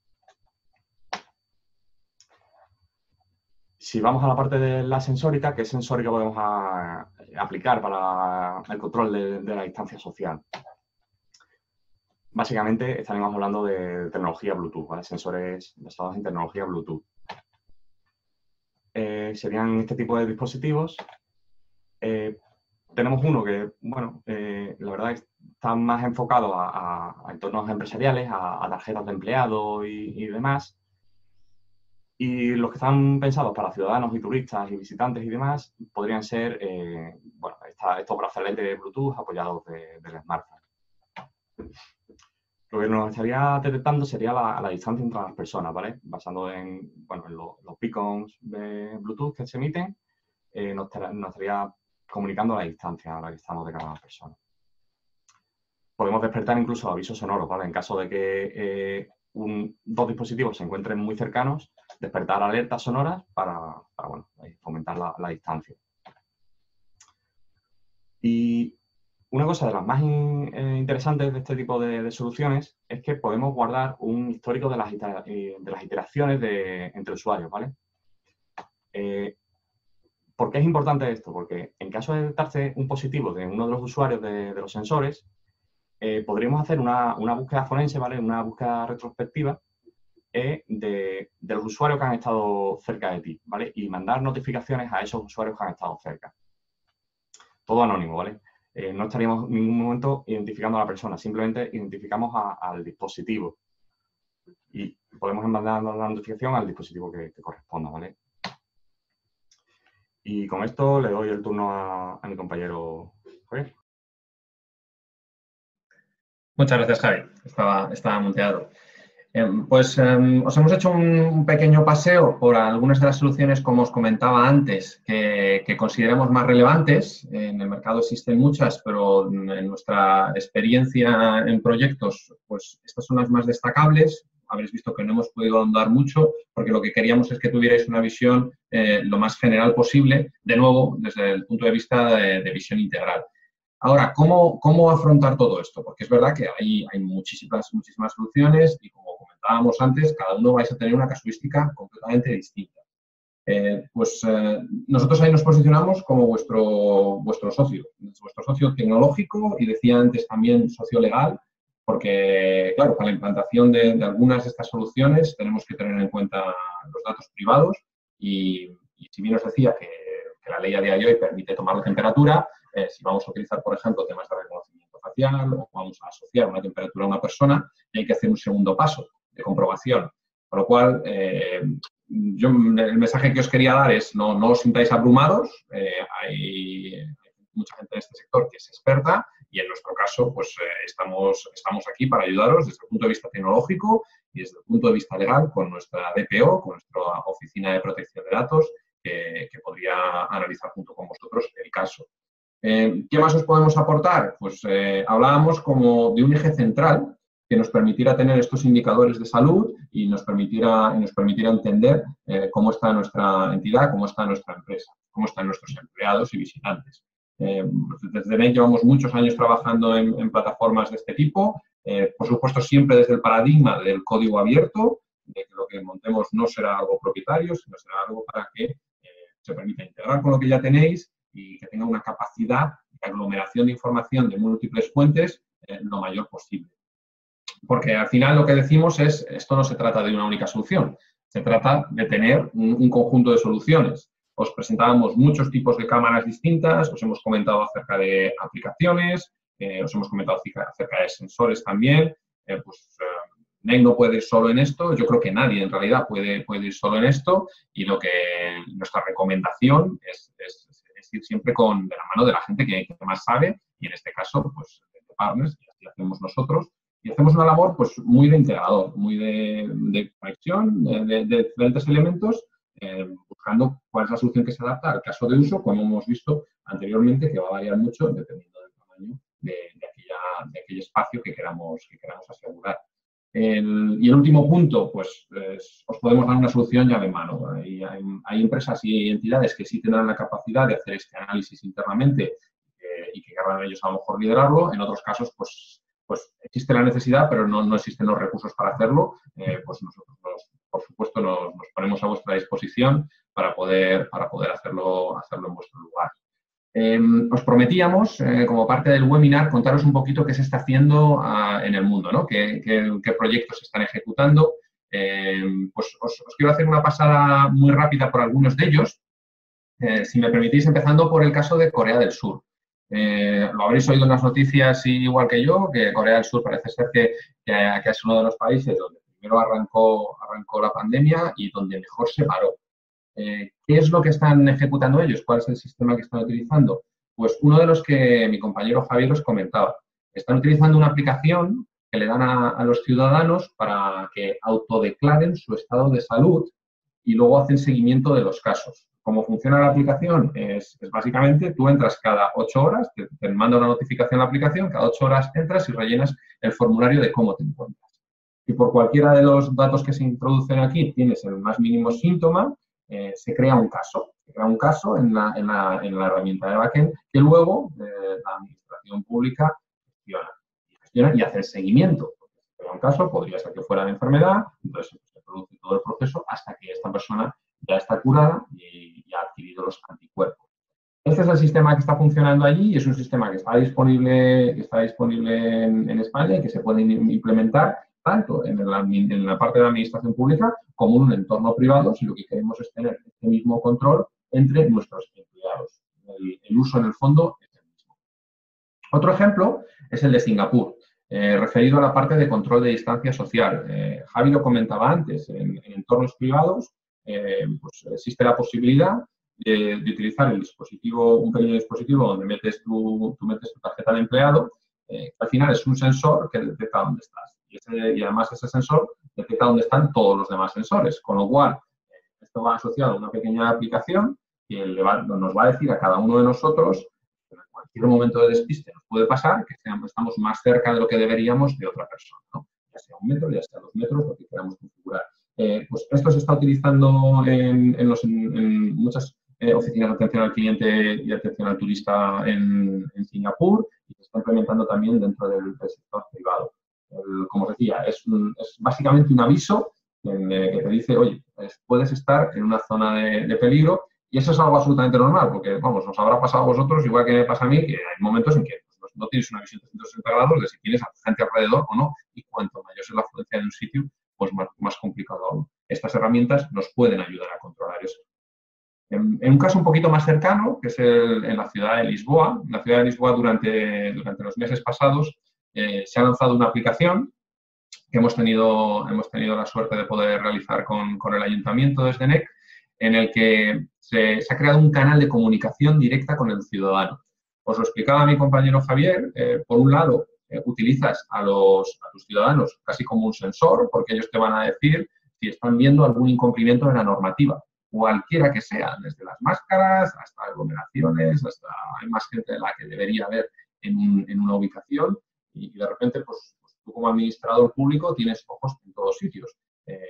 Si vamos a la parte de la sensórica, ¿qué sensórica podemos aplicar para el control de la distancia social? Básicamente estaríamos hablando de tecnología Bluetooth, ¿vale? Sensores basados en tecnología Bluetooth. Serían este tipo de dispositivos. Tenemos uno que, bueno, la verdad está más enfocado a entornos empresariales, a tarjetas de empleado y demás. Y los que están pensados para ciudadanos y turistas y visitantes y demás podrían ser, bueno, estos brazaletes Bluetooth apoyados del smartphone. Lo que nos estaría detectando sería la distancia entre las personas, ¿vale? Basando en, bueno, en los beacons de Bluetooth que se emiten, nos estaría comunicando la distancia a la que estamos de cada persona. Podemos despertar incluso avisos sonoros, ¿vale? En caso de que dos dispositivos se encuentren muy cercanos, despertar alertas sonoras para bueno, fomentar la distancia. Y una cosa de las más interesantes de este tipo de soluciones es que podemos guardar un histórico de las iteraciones entre usuarios, ¿vale? ¿Por qué es importante esto? Porque en caso de detectarse un positivo de uno de los usuarios de los sensores, podríamos hacer una búsqueda forense, ¿vale? Una búsqueda retrospectiva de los usuarios que han estado cerca de ti, ¿vale? Y mandar notificaciones a esos usuarios que han estado cerca. Todo anónimo, ¿vale? No estaríamos en ningún momento identificando a la persona, simplemente identificamos al dispositivo. Y podemos mandar la notificación al dispositivo que corresponda, ¿vale? Y con esto le doy el turno a mi compañero Javier. Muchas gracias, Javi. Estaba muteado. Os hemos hecho un pequeño paseo por algunas de las soluciones, como os comentaba antes, que consideramos más relevantes. En el mercado existen muchas, pero en nuestra experiencia en proyectos, pues estas son las más destacables. Habréis visto que no hemos podido ahondar mucho, porque lo que queríamos es que tuvierais una visión lo más general posible, de nuevo, desde el punto de vista de visión integral. Ahora, ¿cómo afrontar todo esto? Porque es verdad que hay muchísimas soluciones y, como comentábamos antes, cada uno vais a tener una casuística completamente distinta. Nosotros ahí nos posicionamos como vuestro socio tecnológico y, decía antes, también socio legal, porque, claro, para la implantación de algunas de estas soluciones tenemos que tener en cuenta los datos privados y si bien os decía que la ley a día de hoy permite tomar la temperatura, si vamos a utilizar, por ejemplo, temas de reconocimiento facial o vamos a asociar una temperatura a una persona, hay que hacer un segundo paso de comprobación. Con lo cual, el mensaje que os quería dar es no os sintáis abrumados. Hay mucha gente en este sector que es experta y, en nuestro caso, pues estamos aquí para ayudaros desde el punto de vista tecnológico y desde el punto de vista legal con nuestra DPO, con nuestra Oficina de Protección de Datos, que podría analizar junto con vosotros el caso. ¿Qué más os podemos aportar? Pues hablábamos como de un eje central que nos permitiera tener estos indicadores de salud y nos permitiera entender cómo está nuestra entidad, cómo está nuestra empresa, cómo están nuestros empleados y visitantes. Desde NEC llevamos muchos años trabajando en plataformas de este tipo, por supuesto siempre desde el paradigma del código abierto, de que lo que montemos no será algo propietario, sino será algo para que se permita integrar con lo que ya tenéis y que tenga una capacidad de aglomeración de información de múltiples fuentes lo mayor posible. Porque al final lo que decimos es, esto no se trata de una única solución, se trata de tener un conjunto de soluciones. Os presentábamos muchos tipos de cámaras distintas, os hemos comentado acerca de aplicaciones, os hemos comentado acerca de sensores también. NEC no puede ir solo en esto, yo creo que nadie en realidad puede ir solo en esto y nuestra recomendación es ir siempre de la mano de la gente que más sabe y, en este caso, pues de partners, y así hacemos nosotros. Y hacemos una labor pues muy de integrador, muy de conexión de diferentes elementos, buscando cuál es la solución que se adapta al caso de uso, como hemos visto anteriormente, que va a variar mucho dependiendo del tamaño de aquel espacio que queramos asegurar. Y el último punto, pues os podemos dar una solución llave en mano. Hay empresas y entidades que sí tendrán la capacidad de hacer este análisis internamente y que querrán ellos a lo mejor liderarlo. En otros casos, pues existe la necesidad, pero no existen los recursos para hacerlo. Pues nosotros, por supuesto, nos ponemos a vuestra disposición para poder hacerlo en vuestro lugar. Os prometíamos, como parte del webinar, contaros un poquito qué se está haciendo en el mundo, ¿no? Qué proyectos se están ejecutando. Pues os quiero hacer una pasada muy rápida por algunos de ellos. Si me permitís, empezando por el caso de Corea del Sur. Lo habréis oído en las noticias igual que yo, que Corea del Sur parece ser que es uno de los países donde primero arrancó la pandemia y donde mejor se paró. ¿Qué es lo que están ejecutando ellos? ¿Cuál es el sistema que están utilizando? Pues uno de los que mi compañero Javier os comentaba. Están utilizando una aplicación que le dan a los ciudadanos para que autodeclaren su estado de salud y luego hacen seguimiento de los casos. ¿Cómo funciona la aplicación? Es básicamente, tú entras cada 8 horas, te manda una notificación a la aplicación, cada 8 horas entras y rellenas el formulario de cómo te encuentras. Y por cualquiera de los datos que se introducen aquí, tienes el más mínimo síntoma, se crea un caso. Se crea un caso en la herramienta de backend que luego la administración pública gestiona y hace el seguimiento. Se crea un caso, podría ser que fuera de enfermedad, entonces se produce todo el proceso hasta que esta persona ya está curada y ha adquirido los anticuerpos. Este es el sistema que está funcionando allí y es un sistema que está disponible en España y que se puede implementar tanto en la parte de la administración pública como en un entorno privado, si lo que queremos es tener este mismo control entre nuestros empleados. El uso, en el fondo, es el mismo. Otro ejemplo es el de Singapur, referido a la parte de control de distancia social. Javi lo comentaba antes, en entornos privados pues existe la posibilidad de utilizar el dispositivo, un pequeño dispositivo donde metes tu tarjeta de empleado, que al final es un sensor que detecta dónde estás. Y además ese sensor detecta dónde están todos los demás sensores, con lo cual esto va asociado a una pequeña aplicación que nos va a decir a cada uno de nosotros que en cualquier momento de despiste nos puede pasar que estamos más cerca de lo que deberíamos de otra persona, ¿no? Ya sea 1 metro, ya sea 2 metros, lo que queramos configurar. Pues esto se está utilizando en muchas oficinas de atención al cliente y atención al turista en Singapur y se está implementando también dentro del sector privado. Como os decía, es básicamente un aviso que te dice, oye, puedes estar en una zona de peligro y eso es algo absolutamente normal porque, vamos, os habrá pasado a vosotros, igual que me pasa a mí, que hay momentos en que pues, no tienes una visión de 360 grados de si tienes gente alrededor o no y cuanto mayor es la afluencia de un sitio, pues más complicado aún. Estas herramientas nos pueden ayudar a controlar eso. En un caso un poquito más cercano, que es en la ciudad de Lisboa. En la ciudad de Lisboa, durante los meses pasados, se ha lanzado una aplicación que hemos tenido la suerte de poder realizar con el ayuntamiento desde NEC, en el que se ha creado un canal de comunicación directa con el ciudadano. Os lo explicaba mi compañero Javier. Por un lado, utilizas a tus ciudadanos casi como un sensor, porque ellos te van a decir si están viendo algún incumplimiento de la normativa, cualquiera que sea, desde las máscaras hasta aglomeraciones, hasta hay más gente de la que debería haber en una ubicación y de repente, pues tú como administrador público tienes ojos en todos sitios.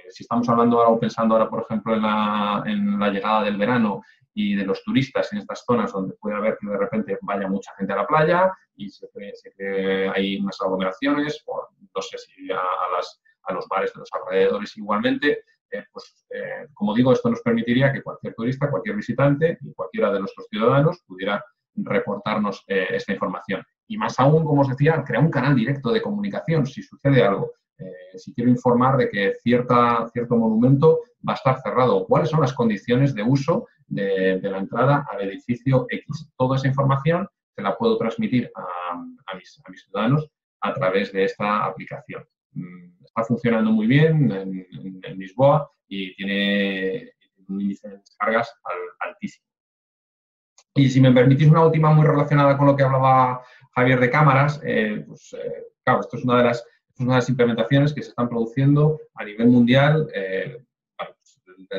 Si estamos hablando ahora o pensando ahora, por ejemplo, en la llegada del verano y de los turistas en estas zonas donde puede haber que de repente vaya mucha gente a la playa y hay unas aglomeraciones, o no sé si a los bares de los alrededores igualmente, como digo, esto nos permitiría que cualquier turista, cualquier visitante y cualquiera de nuestros ciudadanos pudiera reportarnos esta información. Y más aún, como os decía, crear un canal directo de comunicación si sucede algo. Si quiero informar de que cierto monumento va a estar cerrado, cuáles son las condiciones de uso de la entrada al edificio X. Toda esa información se la puedo transmitir a mis ciudadanos a través de esta aplicación. Está funcionando muy bien en Lisboa y tiene un índice de descargas altísimo. Y si me permitís una última muy relacionada con lo que hablaba Javier de cámaras, claro, esto es una de las implementaciones que se están produciendo a nivel mundial,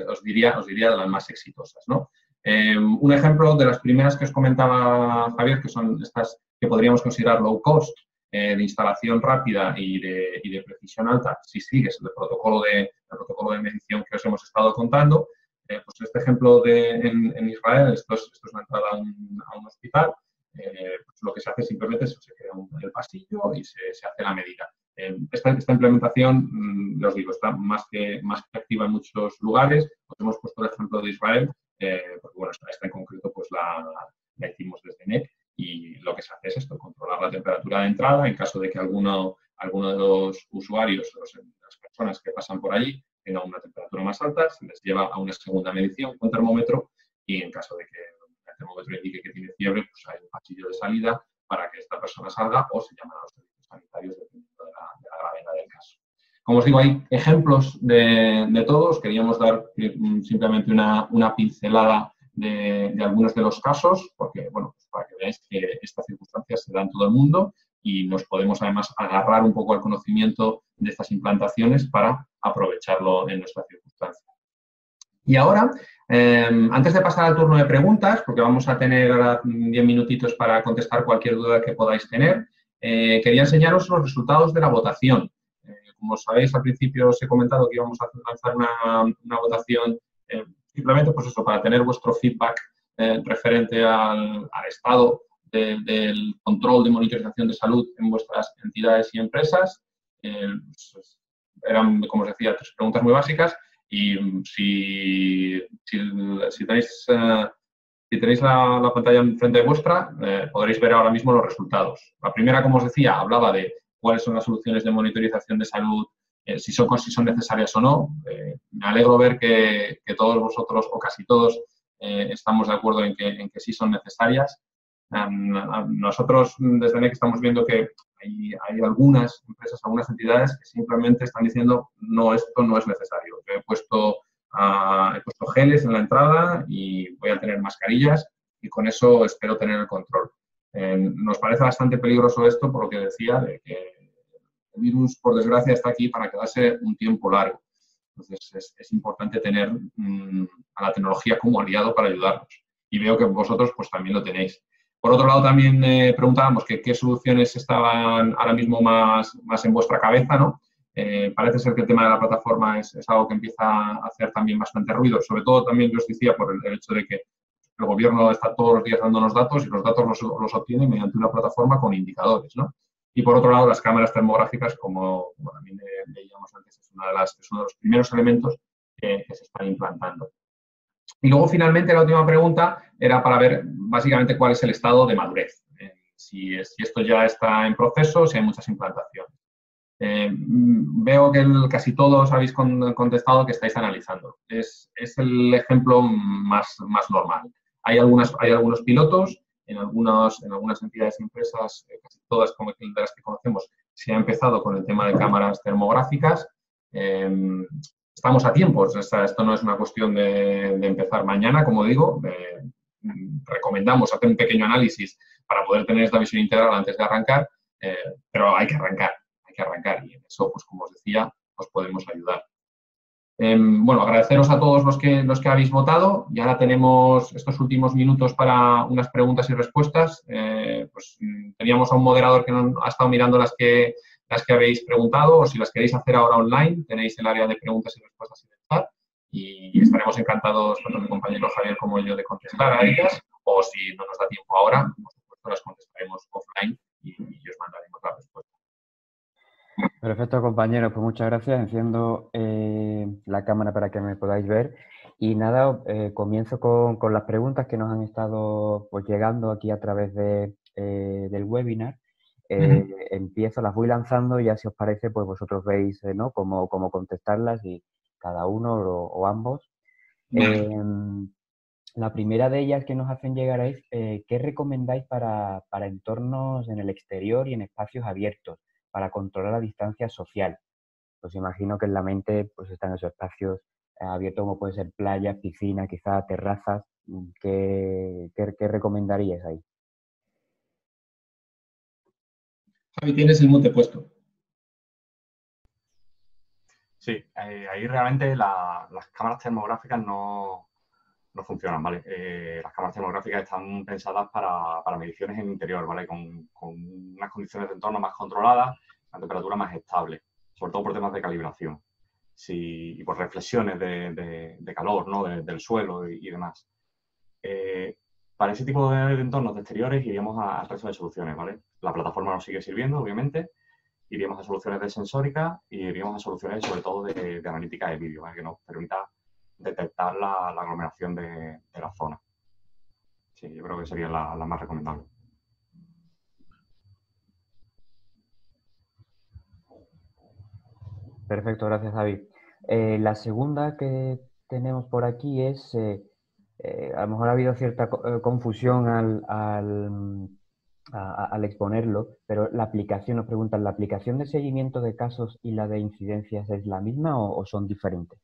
os diría de las más exitosas, ¿no? Un ejemplo de las primeras que os comentaba Javier, que son estas que podríamos considerar low cost, de instalación rápida y de precisión alta, si sigues el protocolo de medición que os hemos estado contando. Pues este ejemplo en Israel, esto es una entrada a un hospital, pues lo que se hace simplemente es que se crea el pasillo y se hace la medida. Esta implementación, os digo, está más que activa en muchos lugares. Os hemos puesto el ejemplo de Israel, porque bueno, esta en concreto pues la hicimos desde NEC y lo que se hace es esto, controlar la temperatura de entrada en caso de que alguno de los usuarios, las personas que pasan por allí, tengan una temperatura más alta, se les lleva a una segunda medición con termómetro y en caso de que el termómetro indique que tiene fiebre, pues hay un pasillo de salida para que esta persona salga o se llaman a los servicios sanitarios dependiendo de la gravedad del caso. Como os digo, hay ejemplos de todos. Queríamos dar simplemente una pincelada de algunos de los casos, porque, bueno, pues para que veáis que estas circunstancias se dan en todo el mundo y nos podemos además agarrar un poco al conocimiento de estas implantaciones para aprovecharlo en nuestra circunstancia. Y ahora, antes de pasar al turno de preguntas, porque vamos a tener ahora 10 minutitos para contestar cualquier duda que podáis tener, quería enseñaros los resultados de la votación. Como sabéis, al principio os he comentado que íbamos a lanzar una votación simplemente pues eso, para tener vuestro feedback referente al estado del control de monitorización de salud en vuestras entidades y empresas. Pues, eran, como os decía, 3 preguntas muy básicas y si tenéis la pantalla enfrente de vuestra, podréis ver ahora mismo los resultados. La primera, como os decía, hablaba de cuáles son las soluciones de monitorización de salud, si son necesarias o no. Me alegro ver que todos vosotros, o casi todos, estamos de acuerdo en que sí son necesarias. Nosotros desde NEC estamos viendo que hay algunas empresas, algunas entidades que simplemente están diciendo no, esto no es necesario. He puesto geles en la entrada y voy a tener mascarillas y con eso espero tener el control. Nos parece bastante peligroso esto por lo que decía de que el virus, por desgracia, está aquí para quedarse un tiempo largo. Entonces, es importante tener a la tecnología como aliado para ayudarnos. Y veo que vosotros pues también lo tenéis. Por otro lado, también preguntábamos qué soluciones estaban ahora mismo más en vuestra cabeza, ¿no? Parece ser que el tema de la plataforma es algo que empieza a hacer también bastante ruido. Sobre todo, también yo os decía, por el hecho de que el gobierno está todos los días dándonos datos y los datos los obtiene mediante una plataforma con indicadores, ¿no? Y por otro lado, las cámaras termográficas, como también veíamos antes, es uno de los primeros elementos que se están implantando. Y luego, finalmente, la última pregunta era para ver básicamente cuál es el estado de madurez. Si esto ya está en proceso, si hay muchas implantaciones. Veo que casi todos habéis contestado que estáis analizando. Es el ejemplo más normal. Hay algunos pilotos. En algunas entidades y empresas, casi todas como de las que conocemos, se ha empezado con el tema de cámaras termográficas. Estamos a tiempo. Esto no es una cuestión de empezar mañana, como digo. Recomendamos hacer un pequeño análisis para poder tener esta visión integral antes de arrancar, pero hay que arrancar. Y en eso, pues como os decía, os podemos ayudar. Bueno, agradeceros a todos los que habéis votado y ahora tenemos estos últimos minutos para unas preguntas y respuestas. Pues teníamos a un moderador que ha estado mirando las que habéis preguntado, o si las queréis hacer ahora online, tenéis el área de preguntas y respuestas en el chat y estaremos encantados, tanto mi compañero Javier como yo, de contestar a ellas, o si no nos da tiempo ahora, por supuesto las contestaremos offline y os mandaremos la respuesta. Perfecto, compañeros. Pues muchas gracias. Enciendo la cámara para que me podáis ver. Y nada, comienzo con las preguntas que nos han estado pues, llegando aquí a través del webinar. Empiezo, las voy lanzando y ya si os parece, pues vosotros veis ¿no? cómo contestarlas y cada uno o ambos. La primera de ellas que nos hacen llegar es ¿qué recomendáis para entornos en el exterior y en espacios abiertos para controlar la distancia social? Pues imagino que en la mente pues están esos espacios abiertos como puede ser playas, piscinas, quizás terrazas. ¿Qué recomendaríais ahí? Javi, tienes el mute puesto. Sí, ahí realmente las cámaras termográficas no funcionan, ¿vale? Las cámaras termográficas están pensadas para mediciones en interior, ¿vale? Con unas condiciones de entorno más controladas, una temperatura más estable, sobre todo por temas de calibración y por reflexiones de calor, ¿no? Del suelo y demás. Para ese tipo de entornos de exteriores iríamos al resto de soluciones, ¿vale? La plataforma nos sigue sirviendo, obviamente, iríamos a soluciones de sensórica y iríamos a soluciones sobre todo de analítica de vídeo, ¿vale? Que nos permita detectar la aglomeración de la zona. Sí, yo creo que sería la más recomendable. Perfecto, gracias, David. La segunda que tenemos por aquí es, a lo mejor ha habido cierta confusión al exponerlo, pero la aplicación, nos preguntan, ¿la aplicación de seguimiento de casos y la de incidencias es la misma o son diferentes?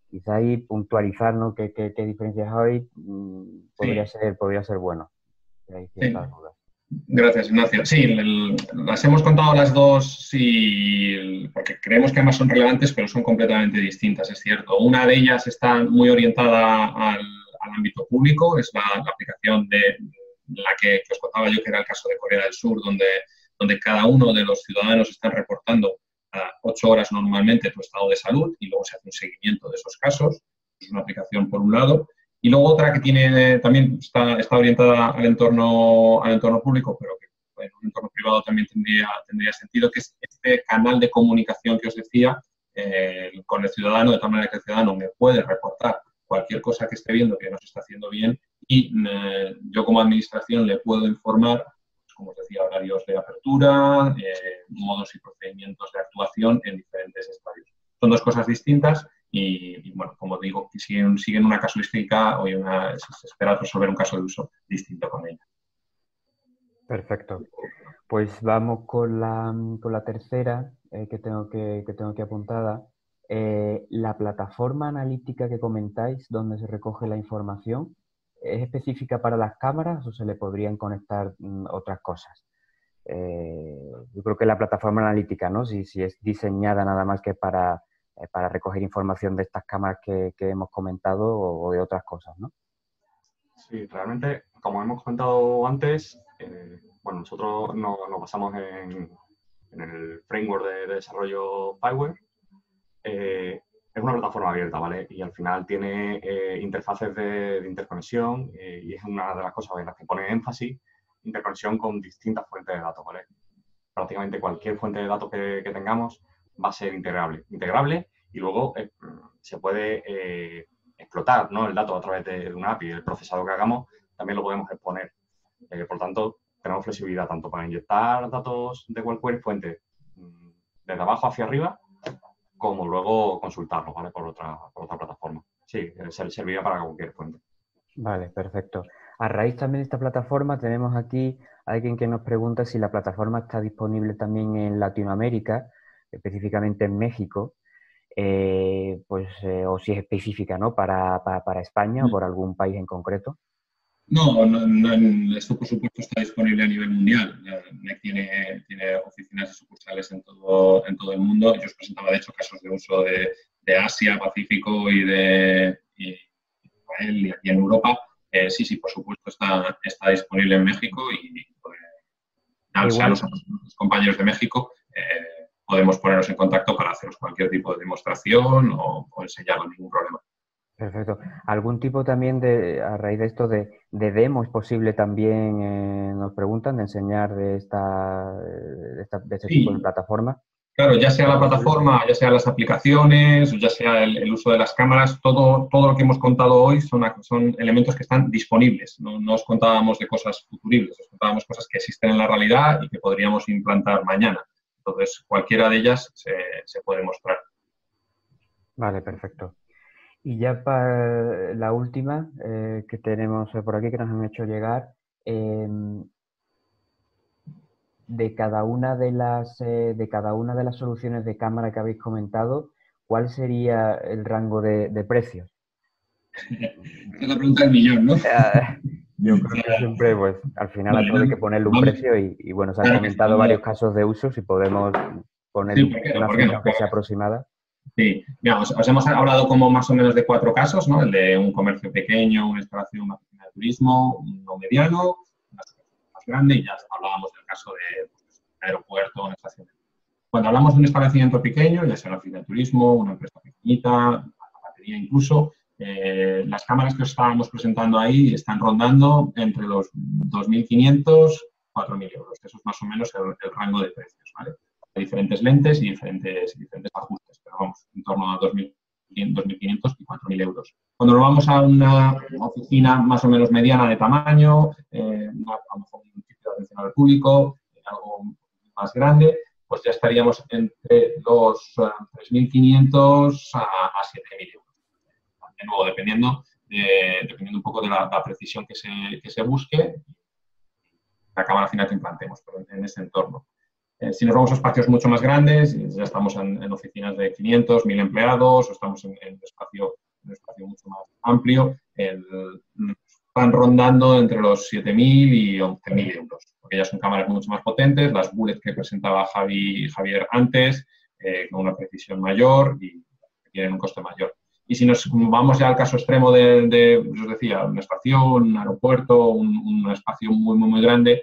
Quizá ahí puntualizar, ¿no? ¿Qué diferencias hay? Podría ser bueno. Hay ciertas dudas. Gracias, Ignacio. Sí, las hemos contado las dos porque creemos que ambas son relevantes, pero son completamente distintas, es cierto. Una de ellas está muy orientada al ámbito público, es la aplicación de la que os contaba yo, que era el caso de Corea del Sur, donde cada uno de los ciudadanos están reportando a 8 horas normalmente tu estado de salud y luego se hace un seguimiento de esos casos. Es una aplicación por un lado. Y luego otra que también está orientada al entorno público, pero que en un entorno privado también tendría sentido, que es este canal de comunicación que os decía con el ciudadano, de tal manera que el ciudadano me puede reportar cualquier cosa que esté viendo que no se está haciendo bien y yo como administración le puedo informar, pues, como os decía, horarios de apertura, modos y procedimientos de actuación en diferentes estadios. Son dos cosas distintas. Y, bueno, como digo, siguen una casuística o se espera resolver un caso de uso distinto con ella. Perfecto. Pues vamos con la tercera que tengo que apuntada. La plataforma analítica que comentáis, donde se recoge la información, ¿es específica para las cámaras o se le podrían conectar otras cosas? Yo creo que la plataforma analítica, ¿no? Si es diseñada nada más que para recoger información de estas cámaras que hemos comentado o de otras cosas, ¿no? Sí, realmente, como hemos comentado antes, bueno, nosotros nos basamos en el framework de desarrollo Fireware. Es una plataforma abierta, ¿vale? Y al final tiene interfaces de interconexión y es una de las cosas en las que pone énfasis, interconexión con distintas fuentes de datos, ¿vale? Prácticamente cualquier fuente de datos que tengamos va a ser integrable y luego se puede explotar, ¿no? El dato a través de una API. El procesado que hagamos también lo podemos exponer. Por tanto, tenemos flexibilidad tanto para inyectar datos de cualquier fuente desde abajo hacia arriba, como luego consultarlo, ¿vale? Por otra plataforma. Sí, serviría para cualquier fuente. Vale, perfecto. A raíz también de esta plataforma tenemos aquí a alguien que nos pregunta si la plataforma está disponible también en Latinoamérica, específicamente en México, o si es específica, ¿no? para España o por algún país en concreto. No, esto por supuesto está disponible a nivel mundial. NEC tiene oficinas y sucursales en todo el mundo. Yo os presentaba, de hecho, casos de uso de Asia, Pacífico y de Israel y aquí en Europa. Sí, por supuesto está disponible en México y a los compañeros de México podemos ponernos en contacto para haceros cualquier tipo de demostración o enseñarlo, ningún problema. Perfecto. ¿Algún tipo también a raíz de esto, de demo es posible también, nos preguntan, de enseñar de este tipo de plataforma? Claro, ya sea la plataforma, ya sea las aplicaciones, ya sea el uso de las cámaras, todo lo que hemos contado hoy son elementos que están disponibles. No os contábamos de cosas futuribles, os contábamos cosas que existen en la realidad y que podríamos implantar mañana. Entonces, cualquiera de ellas se puede mostrar. Vale, perfecto. Y ya para la última que tenemos por aquí, que nos han hecho llegar, de cada una de las soluciones de cámara que habéis comentado, ¿cuál sería el rango de precios? Es la pregunta del millón, ¿no? Yo creo que siempre, pues, al final a todo hay que ponerle un precio y bueno, se han comentado varios casos de uso, si podemos poner una función que sea aproximada. Sí, mira, os hemos hablado como más o menos de 4 casos, ¿no? El de un comercio pequeño, una instalación, una oficina de turismo, uno mediano, una situación más grande y ya hablábamos del caso de un aeropuerto o una estación. Cuando hablamos de un establecimiento pequeño, ya sea una oficina de turismo, una empresa pequeñita, una zapatería incluso, las cámaras que os estábamos presentando ahí están rondando entre los 2.500 y 4.000 euros. Eso es más o menos el rango de precios, ¿vale? La diferentes lentes y diferentes ajustes, pero vamos, en torno a 2.500 y 4.000 euros. Cuando nos vamos a una oficina más o menos mediana de tamaño, a lo mejor un sitio de atención al público, algo más grande, pues ya estaríamos entre los 3.500 a 7.000 euros. De nuevo, dependiendo un poco de la precisión que se busque, la cámara final que implantemos, pero en ese entorno. Si nos vamos a espacios mucho más grandes, ya estamos en oficinas de 500, 1.000 empleados, o estamos en un espacio mucho más amplio, van rondando entre los 7.000 y 11.000 euros, porque ya son cámaras mucho más potentes, las bullet que presentaba Javier antes, con una precisión mayor y tienen un coste mayor. Y si nos vamos ya al caso extremo os decía, una estación, un aeropuerto, un espacio muy, muy, muy grande,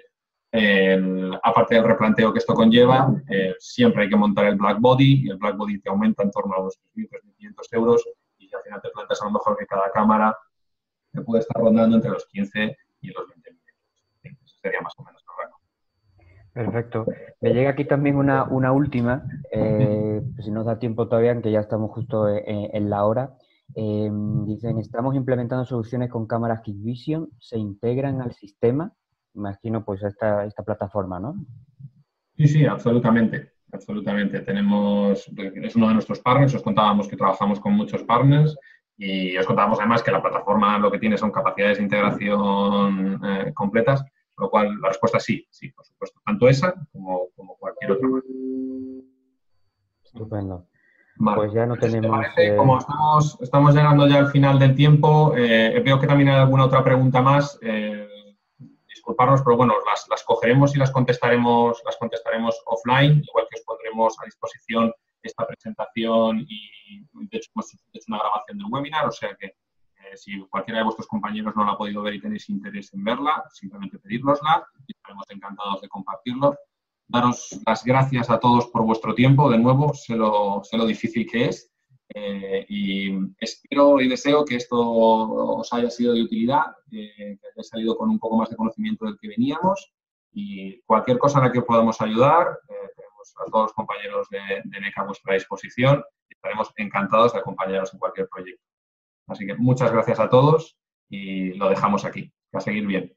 aparte del replanteo que esto conlleva, siempre hay que montar el black body, y el black body te aumenta en torno a unos 3.000, 3.500 euros, y al final te plantas a lo mejor que cada cámara te puede estar rondando entre los 15 y los 20.000 euros. Eso sería más o menos el rango. Perfecto. Me llega aquí también una última, si nos da tiempo todavía, aunque ya estamos justo en la hora. Dicen, estamos implementando soluciones con cámaras Hikvision, ¿se integran al sistema? Imagino pues esta plataforma, ¿no? Sí, absolutamente. Absolutamente. Es uno de nuestros partners, os contábamos que trabajamos con muchos partners y os contábamos además que la plataforma lo que tiene son capacidades de integración completas, con lo cual la respuesta es sí, por supuesto. Tanto esa como cualquier otra más. Estupendo. Vale. Pues ya no tenemos... Como estamos llegando ya al final del tiempo, veo que también hay alguna otra pregunta más. Disculparnos, pero bueno, las cogeremos y las contestaremos offline, igual que os pondremos a disposición esta presentación y de hecho hemos hecho una grabación del webinar, o sea que si cualquiera de vuestros compañeros no la ha podido ver y tenéis interés en verla, simplemente pedírnosla y estaremos encantados de compartirlo. Daros las gracias a todos por vuestro tiempo, de nuevo, sé lo difícil que es. Y espero y deseo que esto os haya sido de utilidad, que hayáis salido con un poco más de conocimiento del que veníamos y cualquier cosa en la que podamos ayudar, tenemos a todos los compañeros de NECA a vuestra disposición y estaremos encantados de acompañaros en cualquier proyecto. Así que muchas gracias a todos y lo dejamos aquí. A seguir bien.